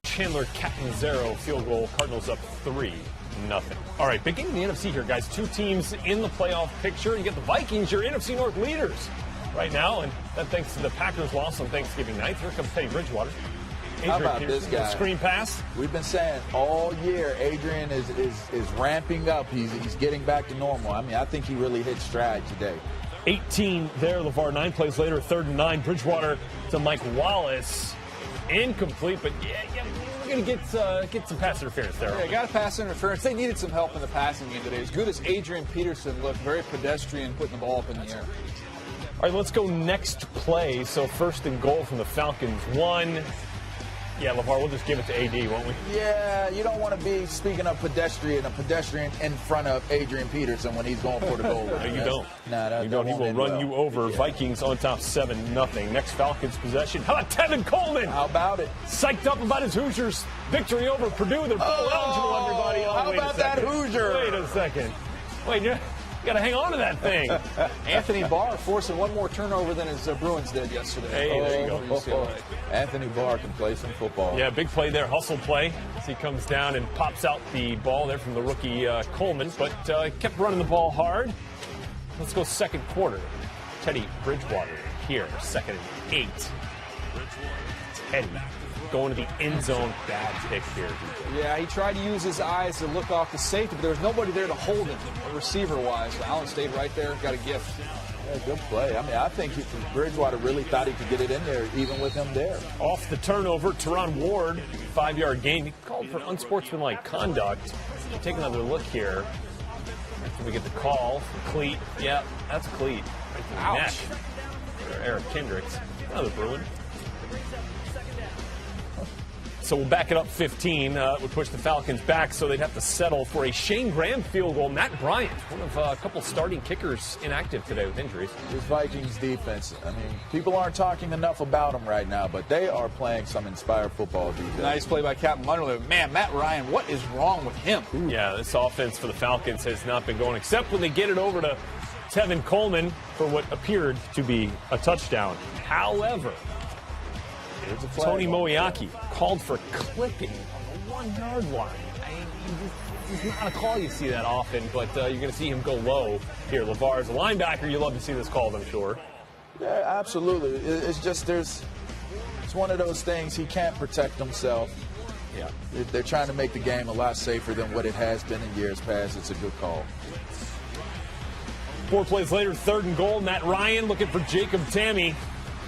Chandler Catanzaro field goal. Cardinals up 3-0. All right, big game in the NFC here, guys. 2 teams in the playoff picture. You get the Vikings, your NFC North leaders right now, and that thanks to the Packers loss on Thanksgiving night. Here comes Teddy Bridgewater. How about this guy? Screen pass. We've been saying all year Adrian is ramping up. He's getting back to normal. I mean, I think he really hit stride today. 18 there, LeVar. 9 plays later, 3rd and 9. Bridgewater to Mike Wallace. Incomplete, but we're going to get some pass interference there. Yeah, got pass interference. They needed some help in the passing game today. As good as Adrian Peterson looked, very pedestrian, putting the ball up in the air. All right, let's go next play. So 1st and goal from the Falcons. 1. Yeah, LeVar, we'll just give it to AD, won't we? Yeah, you don't want to be, speaking of pedestrian, a pedestrian in front of Adrian Peterson when he's going for the goal. No, you don't. No, you don't. He will run you over. Yeah. Vikings on top 7-0. Next Falcons possession. How about Tevin Coleman? How about it? Psyched up about his Hoosiers victory over Purdue. They're bowl eligible, everybody. How about that Hoosier? Wait a second. Wait, you got to hang on to that thing. Anthony Barr forcing one more turnover than his Bruins did yesterday. Hey, there you go. Anthony Barr can play some football. Yeah, big play there, hustle play. As he comes down and pops out the ball there from the rookie Coleman, but kept running the ball hard. Let's go second quarter. Teddy Bridgewater here, 2nd and 8. Teddy going to the end zone. Bad pick here. Yeah, he tried to use his eyes to look off the safety, but there was nobody there to hold him, receiver-wise. Allen stayed right there, got a gift. Yeah, good play. I mean, I think Bridgewater really thought he could get it in there, even with him there. Off the turnover, Teron Ward, 5-yard gain. He called for unsportsmanlike conduct. We'll take another look here. After we get the call from Cleat. Yeah, that's a Cleat. Right to the Ouch. neck. For Eric Kendricks. Another Bruin. So we'll back it up 15. Would push the Falcons back, so they'd have to settle for a Shane Graham field goal. Matt Bryant, one of a couple starting kickers, inactive today with injuries. This Vikings defense, I mean, people aren't talking enough about them right now, but they are playing some inspired football defense. Nice play by Captain Munderly. Man, Matt Ryan, what is wrong with him? Ooh. Yeah, this offense for the Falcons has not been going, except when they get it over to Tevin Coleman for what appeared to be a touchdown. However, Tony Moiaki called for clipping on the 1-yard line. It's not a call you see that often, but you're going to see him go low here. LeVar, as a linebacker, you love to see this called, I'm sure. Yeah, absolutely. It's just it's one of those things. He can't protect himself. Yeah, they're trying to make the game a lot safer than what it has been in years past. It's a good call. 4 plays later, 3rd and goal. Matt Ryan looking for Jacob Tammy.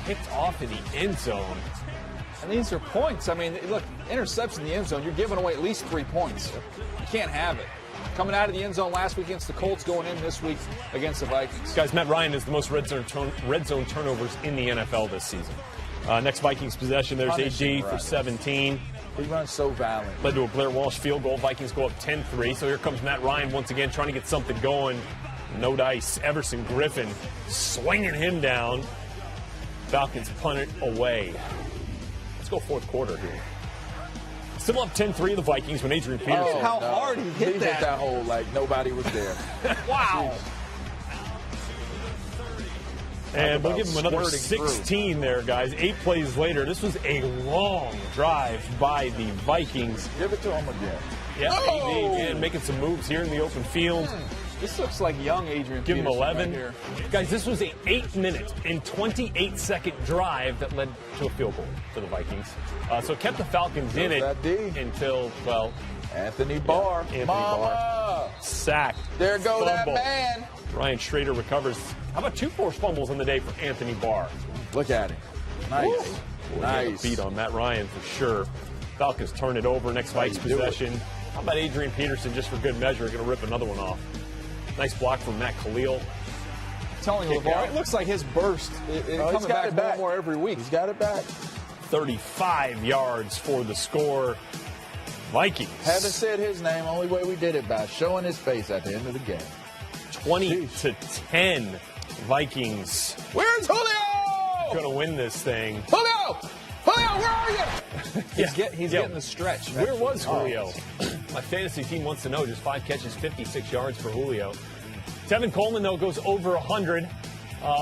Picked off in the end zone. And these are points. I mean, look, interception in the end zone, you're giving away at least 3 points. You can't have it. Coming out of the end zone last week against the Colts, going in this week against the Vikings. Guys, Matt Ryan is the most red zone turnovers in the NFL this season. Next Vikings possession, there's AD for 17. He runs so violent. Led to a Blair Walsh field goal. Vikings go up 10-3. So here comes Matt Ryan once again trying to get something going. No dice. Everson Griffin swinging him down. Falcons punt it away. Let's go fourth quarter here. Still up 10-3 the Vikings when Adrian Peterson. How hard he hit that. Hit that hole like nobody was there. Wow. And we'll give him another 16 there, guys. 8 plays later. This was a long drive by the Vikings. Give it to him again. Yeah, AD making some moves here in the open field. This looks like young Adrian Give him Peterson 11. right here. Guys, this was a 8-minute and 28-second drive that led to a field goal for the Vikings. So it kept the Falcons in it until, well, Anthony Barr. Anthony Barr. Sacked. There go fumble. that man. Ryan Schrader recovers. How about 2 forced fumbles on the day for Anthony Barr? Look at him. Nice. Boy, Nice. Beat on Matt Ryan for sure. Falcons turn it over. Next Vikes possession. How about Adrian Peterson, just for good measure, going to rip another one off. Nice block from Matt Khalil. telling you, LeVar, it looks like his burst is coming back more and more every week. He's got it back. 35 yards for the score. Vikings. Haven't said his name. Only way we did it by showing his face at the end of the game. 20-10. Vikings. Where's Julio? Going to win this thing. Julio! Julio, where are you? He's getting the stretch. Where was Julio? My fantasy team wants to know. Just 5 catches, 56 yards for Julio. Tevin Coleman, though, goes over 100.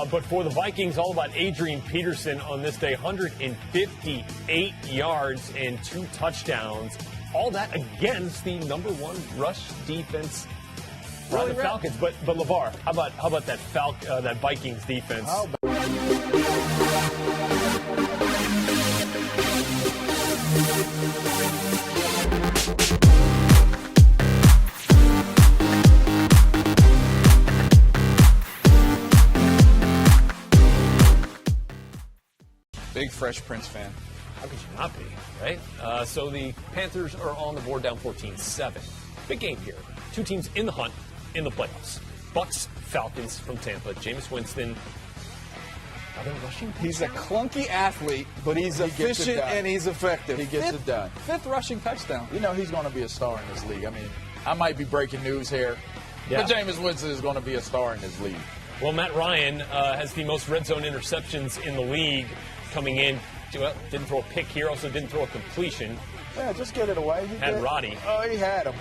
But for the Vikings, all about Adrian Peterson on this day. 158 yards and 2 touchdowns. All that against the #1 rush defense for the Falcons. But LeVar, how about that Vikings defense? Big Fresh Prince fan. How could you not be, right? So the Panthers are on the board down 14-7. Big game here. 2 teams in the hunt in the playoffs. Bucs, Falcons from Tampa. Jameis Winston. Another rushing. He's a clunky athlete, but he's efficient and he's effective. He gets it done. 5th rushing touchdown. You know he's going to be a star in this league. I mean, I might be breaking news here, but Jameis Winston is going to be a star in this league. Well, Matt Ryan has the most red zone interceptions in the league coming in. Well, didn't throw a pick here, also didn't throw a completion. Yeah, just get it away. Had Roddy. Oh, he had him.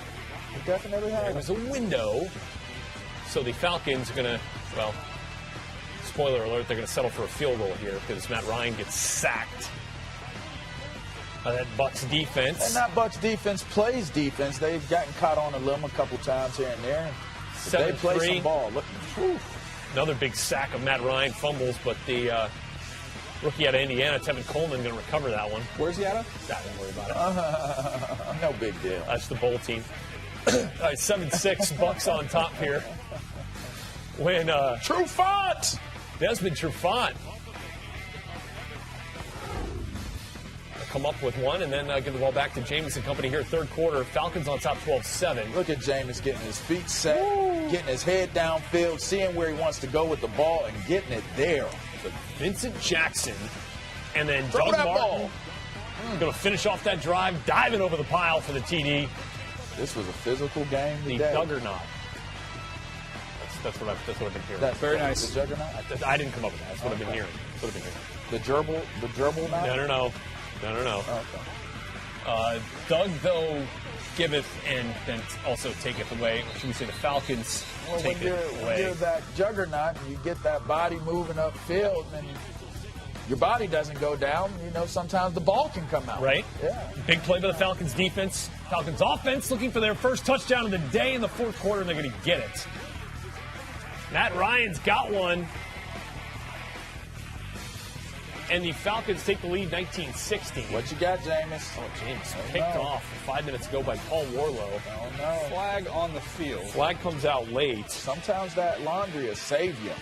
He definitely had him. There was a window. So the Falcons are going to, well, spoiler alert, they're going to settle for a field goal here because Matt Ryan gets sacked by that Bucs defense. And that Bucs defense plays defense. They've gotten caught on a limb a couple times here and there. They play some ball. Look, another big sack of Matt Ryan, fumbles, but the rookie out of Indiana, Tevin Coleman, going to recover that one. Where's he out of? Don't worry about it. No big deal. That's the bowl team. All right, 7-6, Bucs on top here. When Trufant! Desmond Trufant come up with one and then give the ball back to Jameis and company here. 3rd quarter, Falcons on top 12-7. Look at Jameis getting his feet set, getting his head downfield, seeing where he wants to go with the ball and getting it there. But Vincent Jackson and then Doug Martin going to finish off that drive, diving over the pile for the TD. This was a physical game today. The juggernaut. That's what I've been hearing. That's very nice. The juggernaut? I didn't come up with that. That's what I've been hearing. The gerbil now? No. Okay. Doug, though, giveth and then also taketh away. Or should we say the Falcons take it away? When you're that juggernaut and you get that body moving upfield and your body doesn't go down, you know, sometimes the ball can come out. Right? Yeah. Big play by the Falcons defense. Falcons offense looking for their first touchdown of the day in the 4th quarter, and they're going to get it. Matt Ryan's got one. And the Falcons take the lead 19-16. What you got, Jameis? Oh, James picked off 5 minutes ago by Paul Warlow. Oh, no. Flag on the field. Flag comes out late. Sometimes that laundry will save you.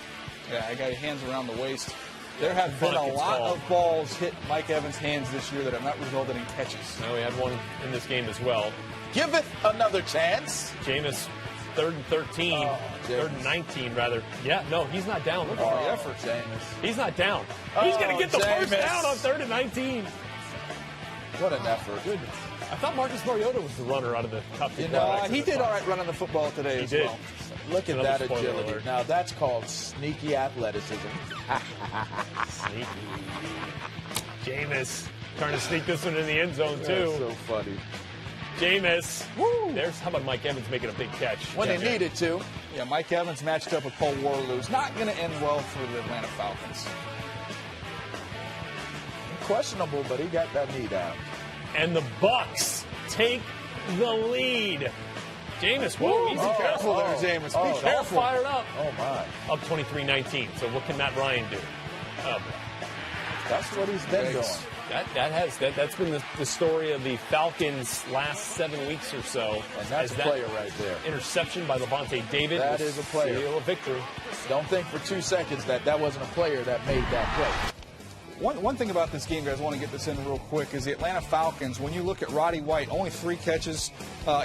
Yeah, I got your hands around the waist. There have been a lot of balls hit Mike Evans' hands this year that have not resulted in catches. No, we had one in this game as well. Give it another chance. Jameis, 3rd and 13. 3rd and 19, rather. Yeah, no, he's not down. Look at the effort, Jameis. He's not down. He's going to get the first down on 3rd and 19. What an effort. Goodness. I thought Marcus Mariota was the runner out of the top 2. He did all right running the football today as well. Look at that agility. Now, that's called sneaky athleticism. Sneaky. Jameis trying to sneak this one in the end zone, too. That's so funny. Jameis. Woo! How about Mike Evans making a big catch? When they needed to. Yeah, Mike Evans matched up with Paul Warlow. It's not going to end well for the Atlanta Falcons. Questionable, but he got that knee down. And the Bucs take the lead. Jameis, whoa, easy. Be careful there, Jameis. Be careful. All fired up. Oh, my. Up 23-19. So what can Matt Ryan do? That's what he's been doing. That's been the story of the Falcons' last 7 weeks or so. And that's a player right there. Interception by Levante David. That is a player. Seal of victory. Don't think for 2 seconds that wasn't a player that made that play. One thing about this game, guys, I want to get this in real quick, is the Atlanta Falcons. When you look at Roddy White, only 3 catches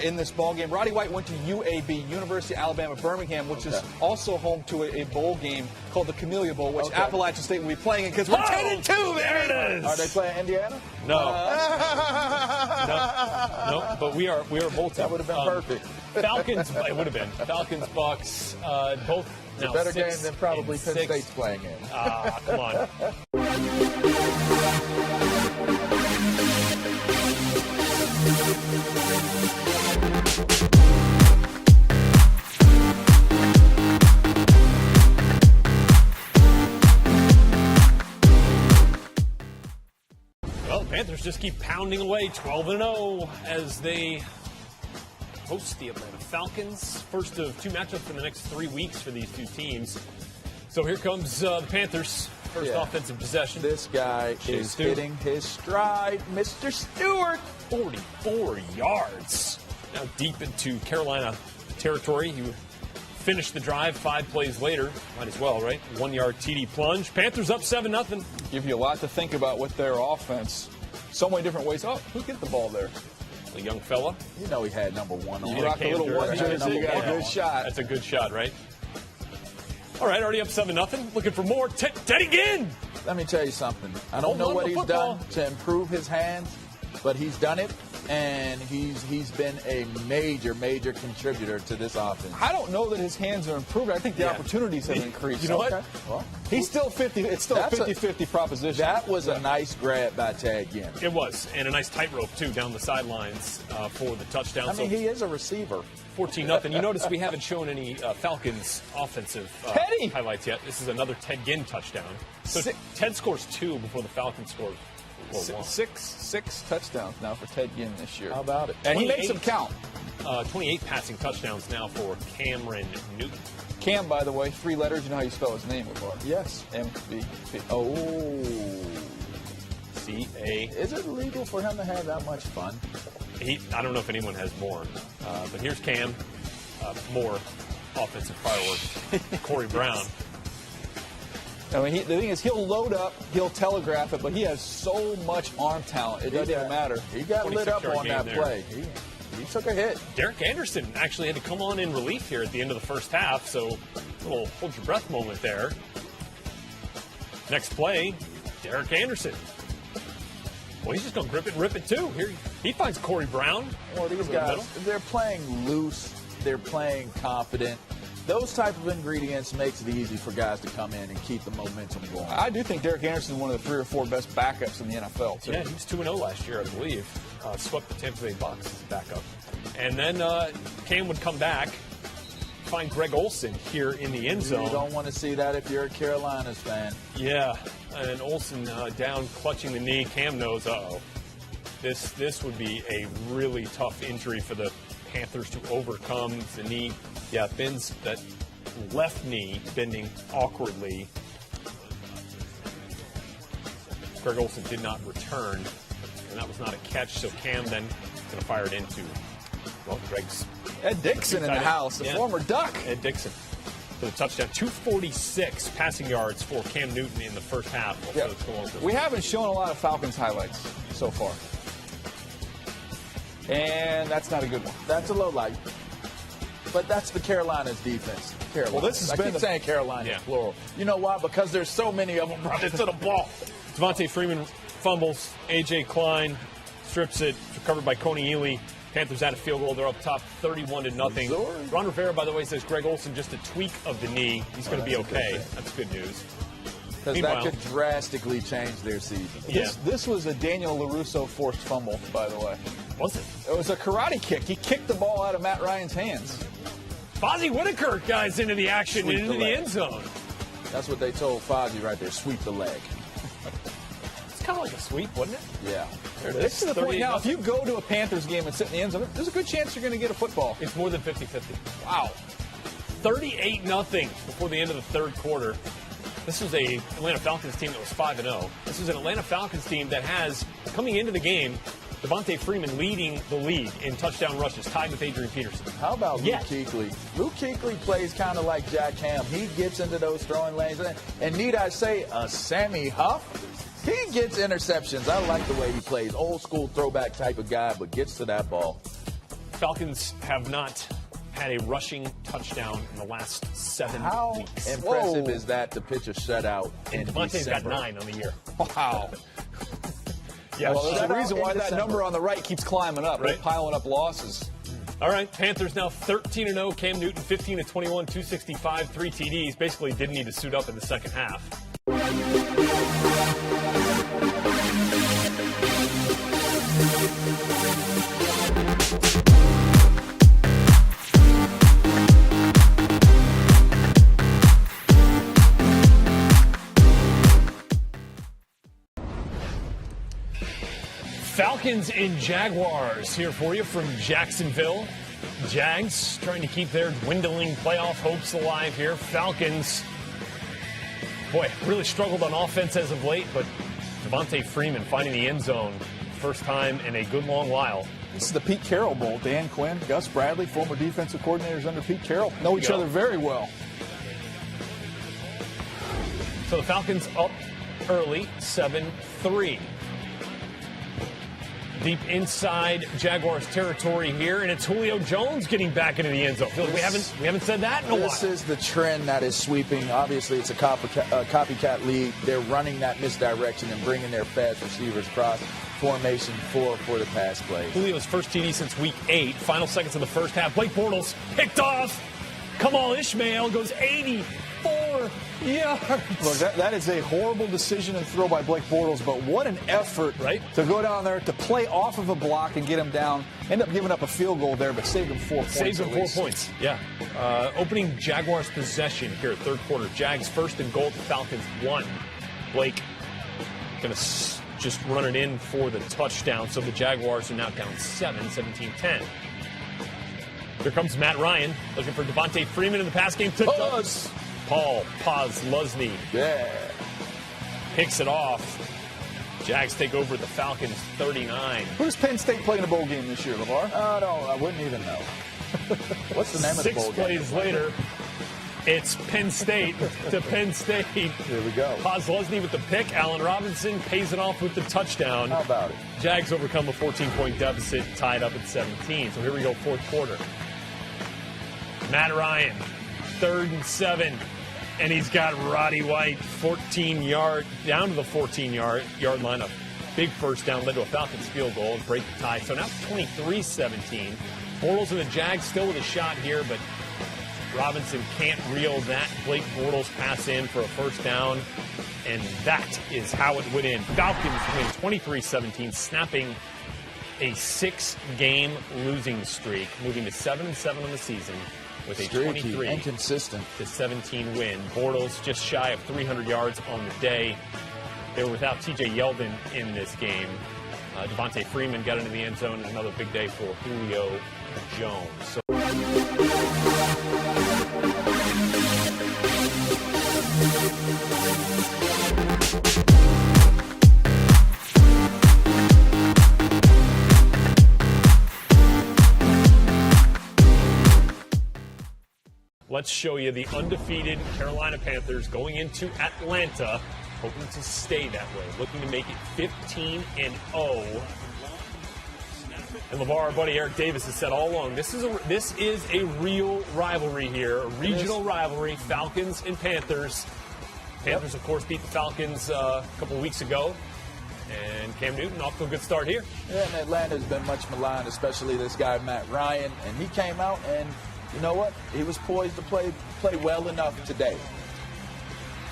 in this ball game. Roddy White went to UAB, University of Alabama, Birmingham, which is also home to a bowl game called the Camellia Bowl, which Appalachian State will be playing in because we're 10-2. There it is. Are they playing Indiana? No. No, but we are both. That would have been perfect. Falcons, it would have been. Falcons, Bucks, both. It's a better game than probably Penn State's playing in. Come on. Well, the Panthers just keep pounding away, 12-0, as they host the Atlanta Falcons. First of 2 matchups in the next 3 weeks for these 2 teams. So here comes the Panthers. First offensive possession. This guy is hitting his stride, Mr. Stewart. 44 yards. Now deep into Carolina territory. He finished the drive 5 plays later. Might as well, right? 1-yard TD plunge. Panthers up 7-0. Give you a lot to think about with their offense. So many different ways. Oh, who get the ball there? The young fella. You know he had number 1 on. You rock a little 1 jersey. You got a good shot. That's a good shot, right? All right, already up 7-0. Looking for more. Teddy Ginn. Let me tell you something. I don't know what he's done to improve his hands, but he's done it, and he's been a major contributor to this offense. I don't know that his hands are improved. I think the opportunities have increased. You know what? Well, he's still 50. It's still a 50-50 proposition. That was a nice grab by Tad Ginn. It was, and a nice tightrope too down the sidelines for the touchdown. I mean, he is a receiver. 14-0. You notice we haven't shown any Falcons offensive highlights yet. This is another Ted Ginn touchdown. So Ted scores 2 before the Falcons score 1. Six touchdowns now for Ted Ginn this year. How about it? And he makes them count. 28 passing touchdowns now for Cameron Newton. Cam, by the way, 3 letters. You know how you spell his name before? Yes. M-B-P. Oh. C-A. Is it legal for him to have that much fun? I don't know if anyone has more. But here's Cam. More offensive fireworks. Corey Brown. I mean, the thing is, he'll load up, he'll telegraph it, but he has so much arm talent, it doesn't even matter. He got lit up on that play. He took a hit. Derek Anderson actually had to come on in relief here at the end of the first half, so a little hold your breath moment there. Next play, Derek Anderson. Well, he's just going to grip it and rip it, too. Here, he finds Corey Brown. Well, these guys, they're playing loose. They're playing confident. Those type of ingredients makes it easy for guys to come in and keep the momentum going. I do think Derek Anderson is one of the 3 or 4 best backups in the NFL, too. Yeah, he was 2-0 last year, I believe. Swept the Tampa Bay Bucks as backup. And then Cam would come back, find Greg Olsen here in the end zone. You don't want to see that if you're a Carolinas fan. Yeah, and Olsen down, clutching the knee. Cam knows, this would be a really tough injury for the Panthers to overcome. The knee, bends that left knee, bending awkwardly. Greg Olsen did not return, and that was not a catch, so Cam then going to fire it into, Greg's. Ed Dixon in the house, the former Duck. Ed Dixon for the touchdown. 246 passing yards for Cam Newton in the first half. Yeah. We haven't shown a lot of Falcons highlights so far. And that's not a good one. That's a low light. But that's the Carolinas defense. Carolina. Well, this has been saying Carolina plural. You know why? Because there's so many of them running to the ball. Devontae Freeman fumbles. A.J. Klein strips it. It's recovered by Coney Ely. Panthers had a field goal. They're up top 31-0. Ron Rivera, by the way, says Greg Olsen just a tweak of the knee. He's going to be okay. That's good news. Because that could drastically change their season. Yeah. This was a Daniel LaRusso forced fumble, by the way. Was it? It was a karate kick. He kicked the ball out of Matt Ryan's hands. Fozzie Whitaker, guys, into the action, Sweep into the end zone. That's what they told Fozzie right there. Sweep the leg. It's kind of like a sweep, wasn't it? Yeah. This is the point now. If you go to a Panthers game and sit in the end zone, there's a good chance you're going to get a football. It's more than 50-50. Wow. 38-0 before the end of the third quarter. This was a Atlanta Falcons team that was 5-0. This is an Atlanta Falcons team that has, coming into the game, Devontae Freeman leading the league in touchdown rushes, tied with Adrian Peterson. How about Luke Kuechly? Luke Kuechly plays kind of like Jack Ham. He gets into those throwing lanes. And need I say, a Sammy Huff? He gets interceptions. I like the way he plays. Old school throwback type of guy, but gets to that ball. Falcons have not had a rushing touchdown in the last 7 weeks. Impressive is that to pitch a shutout? And Devontae's got 9 on the year. Wow. Yeah, well, there's a reason why that number on the right keeps climbing up, right? Piling up losses. All right, Panthers now 13-0. Cam Newton 15-21, 265, 3 TDs. Basically didn't need to suit up in the second half. Falcons and Jaguars here for you from Jacksonville. Jags trying to keep their dwindling playoff hopes alive here. Falcons, boy, really struggled on offense as of late, but Devontae Freeman finding the end zone first time in a good long while. This is the Pete Carroll Bowl. Dan Quinn, Gus Bradley, former defensive coordinators under Pete Carroll, know each other very well. So the Falcons up early, 7-3. Deep inside Jaguars territory here, and it's Julio Jones getting back into the end zone. We haven't said that in a while. This is the trend that is sweeping. Obviously, it's a copycat league. They're running that misdirection and bringing their fast receivers across formation for the pass play. Julio's first TD since week 8. Final seconds of the first half. Blake Bortles picked off. Kamal Ishmael goes 84 yards. Look, that is a horrible decision and throw by Blake Bortles, but what an effort, right? To go down there, to play off of a block and get him down. End up giving up a field goal there, but saved him 4 points. Saved him 4 points, yeah. Opening Jaguars possession here, third quarter. Jags first and goal, the Falcons 1. Blake going to just run it in for the touchdown, so the Jaguars are now down 17-10. Here comes Matt Ryan, looking for Devontae Freeman in the pass game. Paul Posluszny. Yeah. Picks it off. Jags take over the Falcons 39. Who does Penn State play in a bowl game this year, LeVar? I wouldn't even know. What's the name of the bowl 6 plays later, it's Penn State to Penn State. Here we go. Posluszny with the pick. Allen Robinson pays it off with the touchdown. How about it? Jags overcome a 14-point deficit, tied up at 17. So here we go, fourth quarter. Matt Ryan, 3rd and 7. And he's got Roddy White, 14-yard, down to the 14-yard line. A big first down, led to a Falcons field goal and break the tie. So now 23-17. Bortles and the Jags still with a shot here, but Robinson can't reel that Blake Bortles pass in for a first down. And that is how it would end. Falcons win 23-17, snapping a 6-game losing streak, moving to 7-7 on the season with a 23-17 win. Bortles just shy of 300 yards on the day. They were without T.J. Yeldon in this game. Devontae Freeman got into the end zone. Another big day for Julio Jones. Let's show you the undefeated Carolina Panthers going into Atlanta, hoping to stay that way, looking to make it 15-0. And LeVar, our buddy Eric Davis has said all along, this is a real rivalry here, a regional rivalry, Falcons and Panthers. Panthers, of course, beat the Falcons a couple of weeks ago. And Cam Newton off to a good start here. Yeah, and Atlanta's been much maligned, especially this guy, Matt Ryan. And he came out and, you know what? He was poised to play well enough today.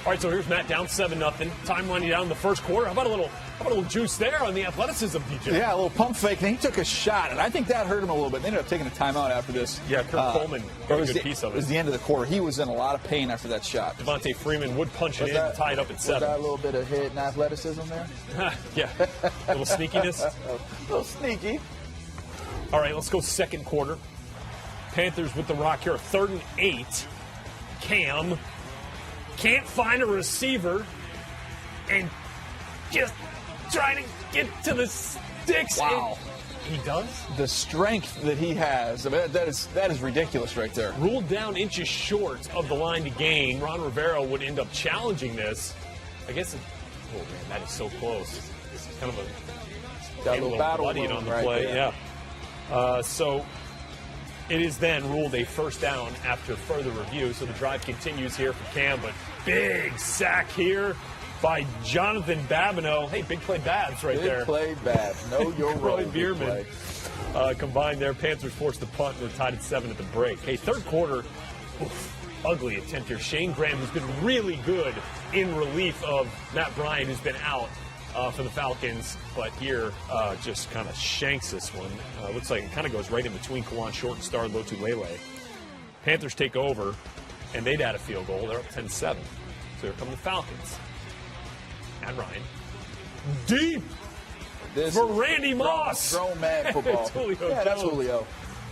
All right, so here's Matt down 7-0. Time winding down in the first quarter. How about a little juice there on the athleticism, DJ? Yeah, a little pump fake, and he took a shot, and I think that hurt him a little bit. They ended up taking a timeout after this. Yeah, Kirk Coleman got a good piece of it. It was the end of the quarter. He was in a lot of pain after that shot. Devontae Freeman would punch it in and tie it up at 7. Was that a little bit of hidden athleticism there? Yeah, a little sneakiness. A little sneaky. All right, let's go second quarter. Panthers with the rock here, 3rd and 8. Cam can't find a receiver and just trying to get to the sticks. Wow. He does? The strength that he has, I mean, that is ridiculous right there. Ruled down inches short of the line to gain. Ron Rivera would end up challenging this. I guess Oh, man, that is so close. It's kind of a Got a little battle bloodied on the right play. there. Yeah. So it is then ruled a first down after further review. So the drive continues here for Cam, but big sack here by Jonathan Babineau. Hey, big play Babs right there. Big play Babs. Know your role. Roy Bierman combined there. Panthers forced the punt and were tied at 7 at the break. Hey, third quarter, ugly attempt here. Shane Graham, who's been really good in relief of Matt Bryant, who's been out for the Falcons, but here just kind of shanks this one. Looks like it kind of goes right in between Kawan Short and Star Lotulelei. Panthers take over, and they'd add a field goal. They're up 10-7. So here come the Falcons. And Ryan. Deep for Randy Moss. Grown man football. That's Julio.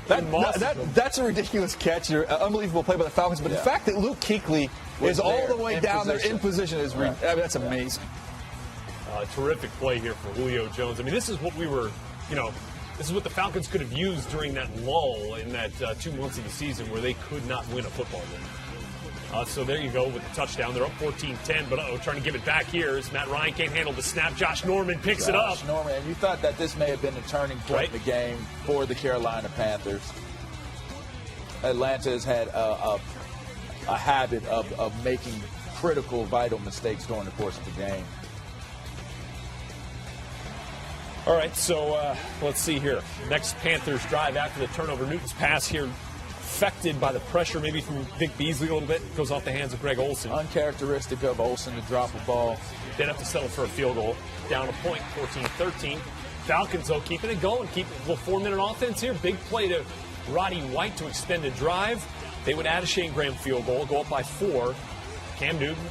That's a ridiculous catch. Unbelievable play by the Falcons. But the fact that Luke Kuechly is all the way down there in position is that's amazing. Terrific play here for Julio Jones. I mean, this is what we were, this is what the Falcons could have used during that lull in that 2 months of the season where they could not win a football game. So there you go with the touchdown. They're up 14-10, but trying to give it back here as Matt Ryan can't handle the snap. Josh Norman picks it up. Josh Norman, and you thought that this may have been a turning point in the game for the Carolina Panthers. Atlanta has had a habit of making critical, vital mistakes during the course of the game. All right, so let's see here. Next Panthers drive after the turnover. Newton's pass here affected by the pressure, maybe from Vic Beasley a little bit. Goes off the hands of Greg Olsen. Uncharacteristic of Olsen to drop a ball. They'd have to settle for a field goal. Down a point, 14-13. Falcons, though, keeping it going. Keep a little 4-minute offense here. Big play to Roddy White to extend a drive. They would add a Shane Graham field goal, go up by 4. Cam Newton,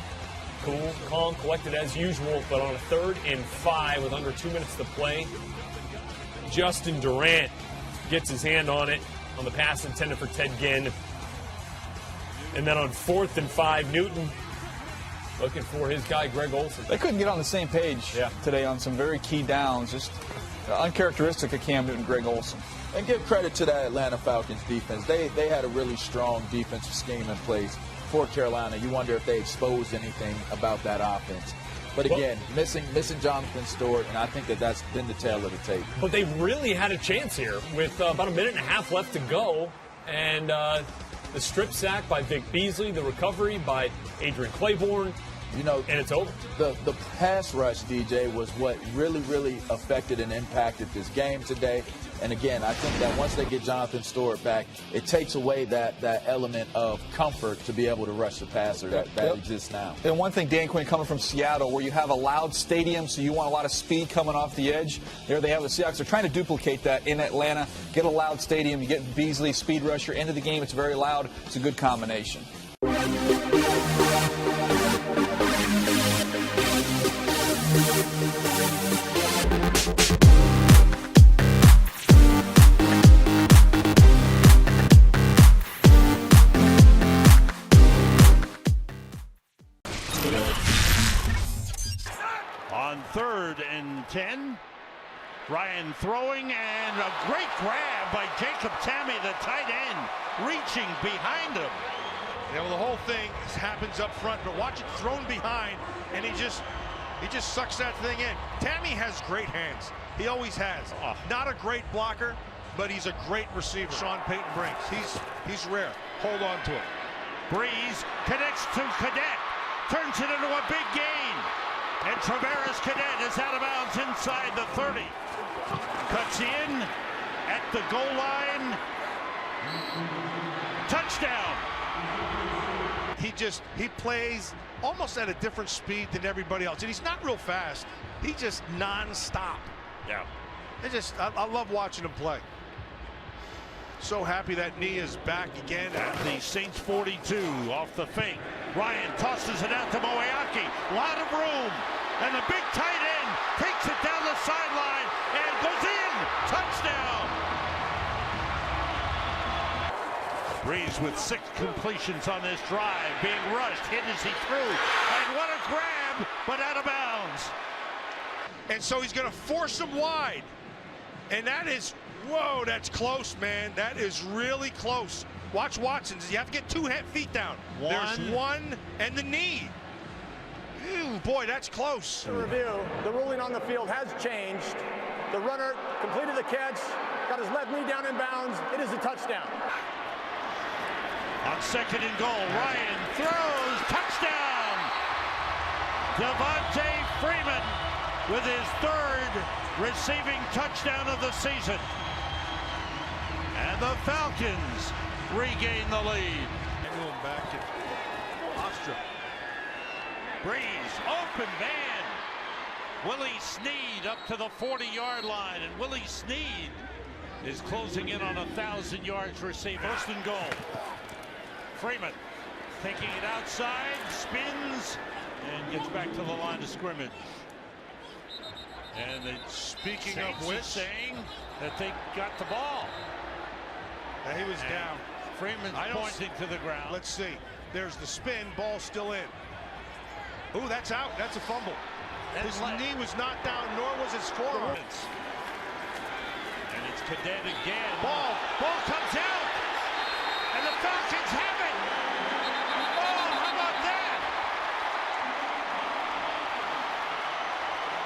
cool, calm, collected as usual, but on a 3rd and 5 with under 2 minutes to play, Justin Durant gets his hand on it on the pass intended for Ted Ginn. And then on 4th and 5, Newton looking for his guy, Greg Olsen. They couldn't get on the same page today on some very key downs. Just uncharacteristic of Cam Newton, Greg Olsen. And give credit to that Atlanta Falcons defense. They had a really strong defensive scheme in place for Carolina. You wonder if they exposed anything about that offense. But again, missing Jonathan Stewart, and I think that's been the tail of the tape. But they really had a chance here with about a minute and a half left to go. And the strip sack by Vic Beasley, the recovery by Adrian Claiborne, and it's over. The pass rush, DJ, was what really affected and impacted this game today. And again, I think that once they get Jonathan Stewart back, it takes away that element of comfort to be able to rush the passer that exists now. And one thing, Dan Quinn, coming from Seattle, where you have a loud stadium, so you want a lot of speed coming off the edge. There they have the Seahawks. They're trying to duplicate that in Atlanta. Get a loud stadium. You get Beasley, speed rusher, into the game. It's very loud. It's a good combination. On 3rd and 10, Ryan throwing, and a great grab by Jacob Tammy, the tight end, reaching behind him. Yeah, well, the whole thing happens up front, but watch it thrown behind, and he just sucks that thing in. Tammy has great hands. He always has. Not a great blocker, but he's a great receiver. Sean Payton brings. He's rare. Hold on to it. Breeze connects to Cadet, turns it into a big gain. And Travaris Cadet is out of bounds inside the 30. Cuts in at the goal line. Touchdown. He plays almost at a different speed than everybody else. And he's not real fast. He just non-stop. Yeah. I love watching him play. So happy that knee is back again. At the Saints 42 off the fake. Ryan tosses it out to Moeaki. A lot of room. And the big tight end takes it down the sideline and goes in. Touchdown. Breeze with 6 completions on this drive. Being rushed. Hit as he threw. And what a grab, but out of bounds. And so he's going to force him wide. And that is, whoa, that's close, man. That is really close. Watch Watson. You have to get 2 feet down. There's one and the knee. Boy, that's close. Review, the ruling on the field has changed. The runner completed the catch, got his left knee down in bounds. It is a touchdown. On 2nd and goal, Ryan throws, touchdown! Devontae Freeman with his 3rd receiving touchdown of the season. And the Falcons regain the lead. Going back to Ostrom. Breeze, open man. Willie Snead up to the 40-yard line, and Willie Snead is closing in on 1,000 yards receiving. 1st and goal. Freeman taking it outside, spins, and gets back to the line of scrimmage. And speaking Saints of which, saying that they got the ball. He was down. Freeman's pointing to the ground. Let's see. There's the spin. Ball still in. Ooh, that's out. That's a fumble. His knee was not down, nor was his forearm. And it's Cadet again. Ball comes out. And the Falcons have it. Oh, how about that?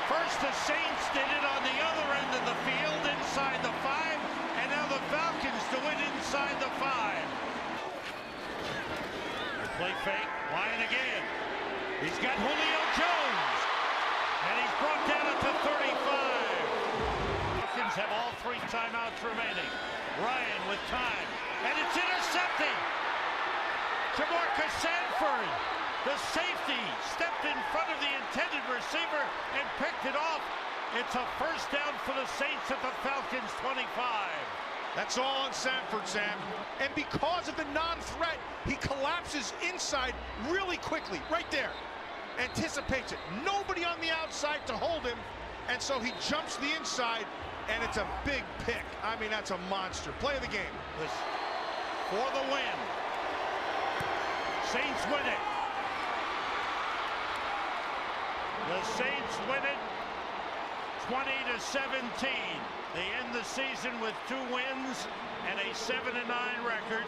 First the Saints did it on the other end of the field, inside the 5, and now the Falcons do it inside the 5. The play fake, Ryan again. He's got Julio Jones, and he's brought down at the 35. Falcons have all 3 timeouts remaining. Ryan with time, and it's intercepted. Jamarcus Sanford, the safety, stepped in front of the intended receiver and picked it off. It's a 1st down for the Saints at the Falcons 25. That's all on Sanford, Sam. And because of the non-threat, he collapses inside really quickly, right there. Anticipates it. Nobody on the outside to hold him, and so he jumps the inside, and it's a big pick. I mean, that's a monster. Play of the game. For the win. Saints win it. The Saints win it 20-17. They end the season with 2 wins and a 7-9 record.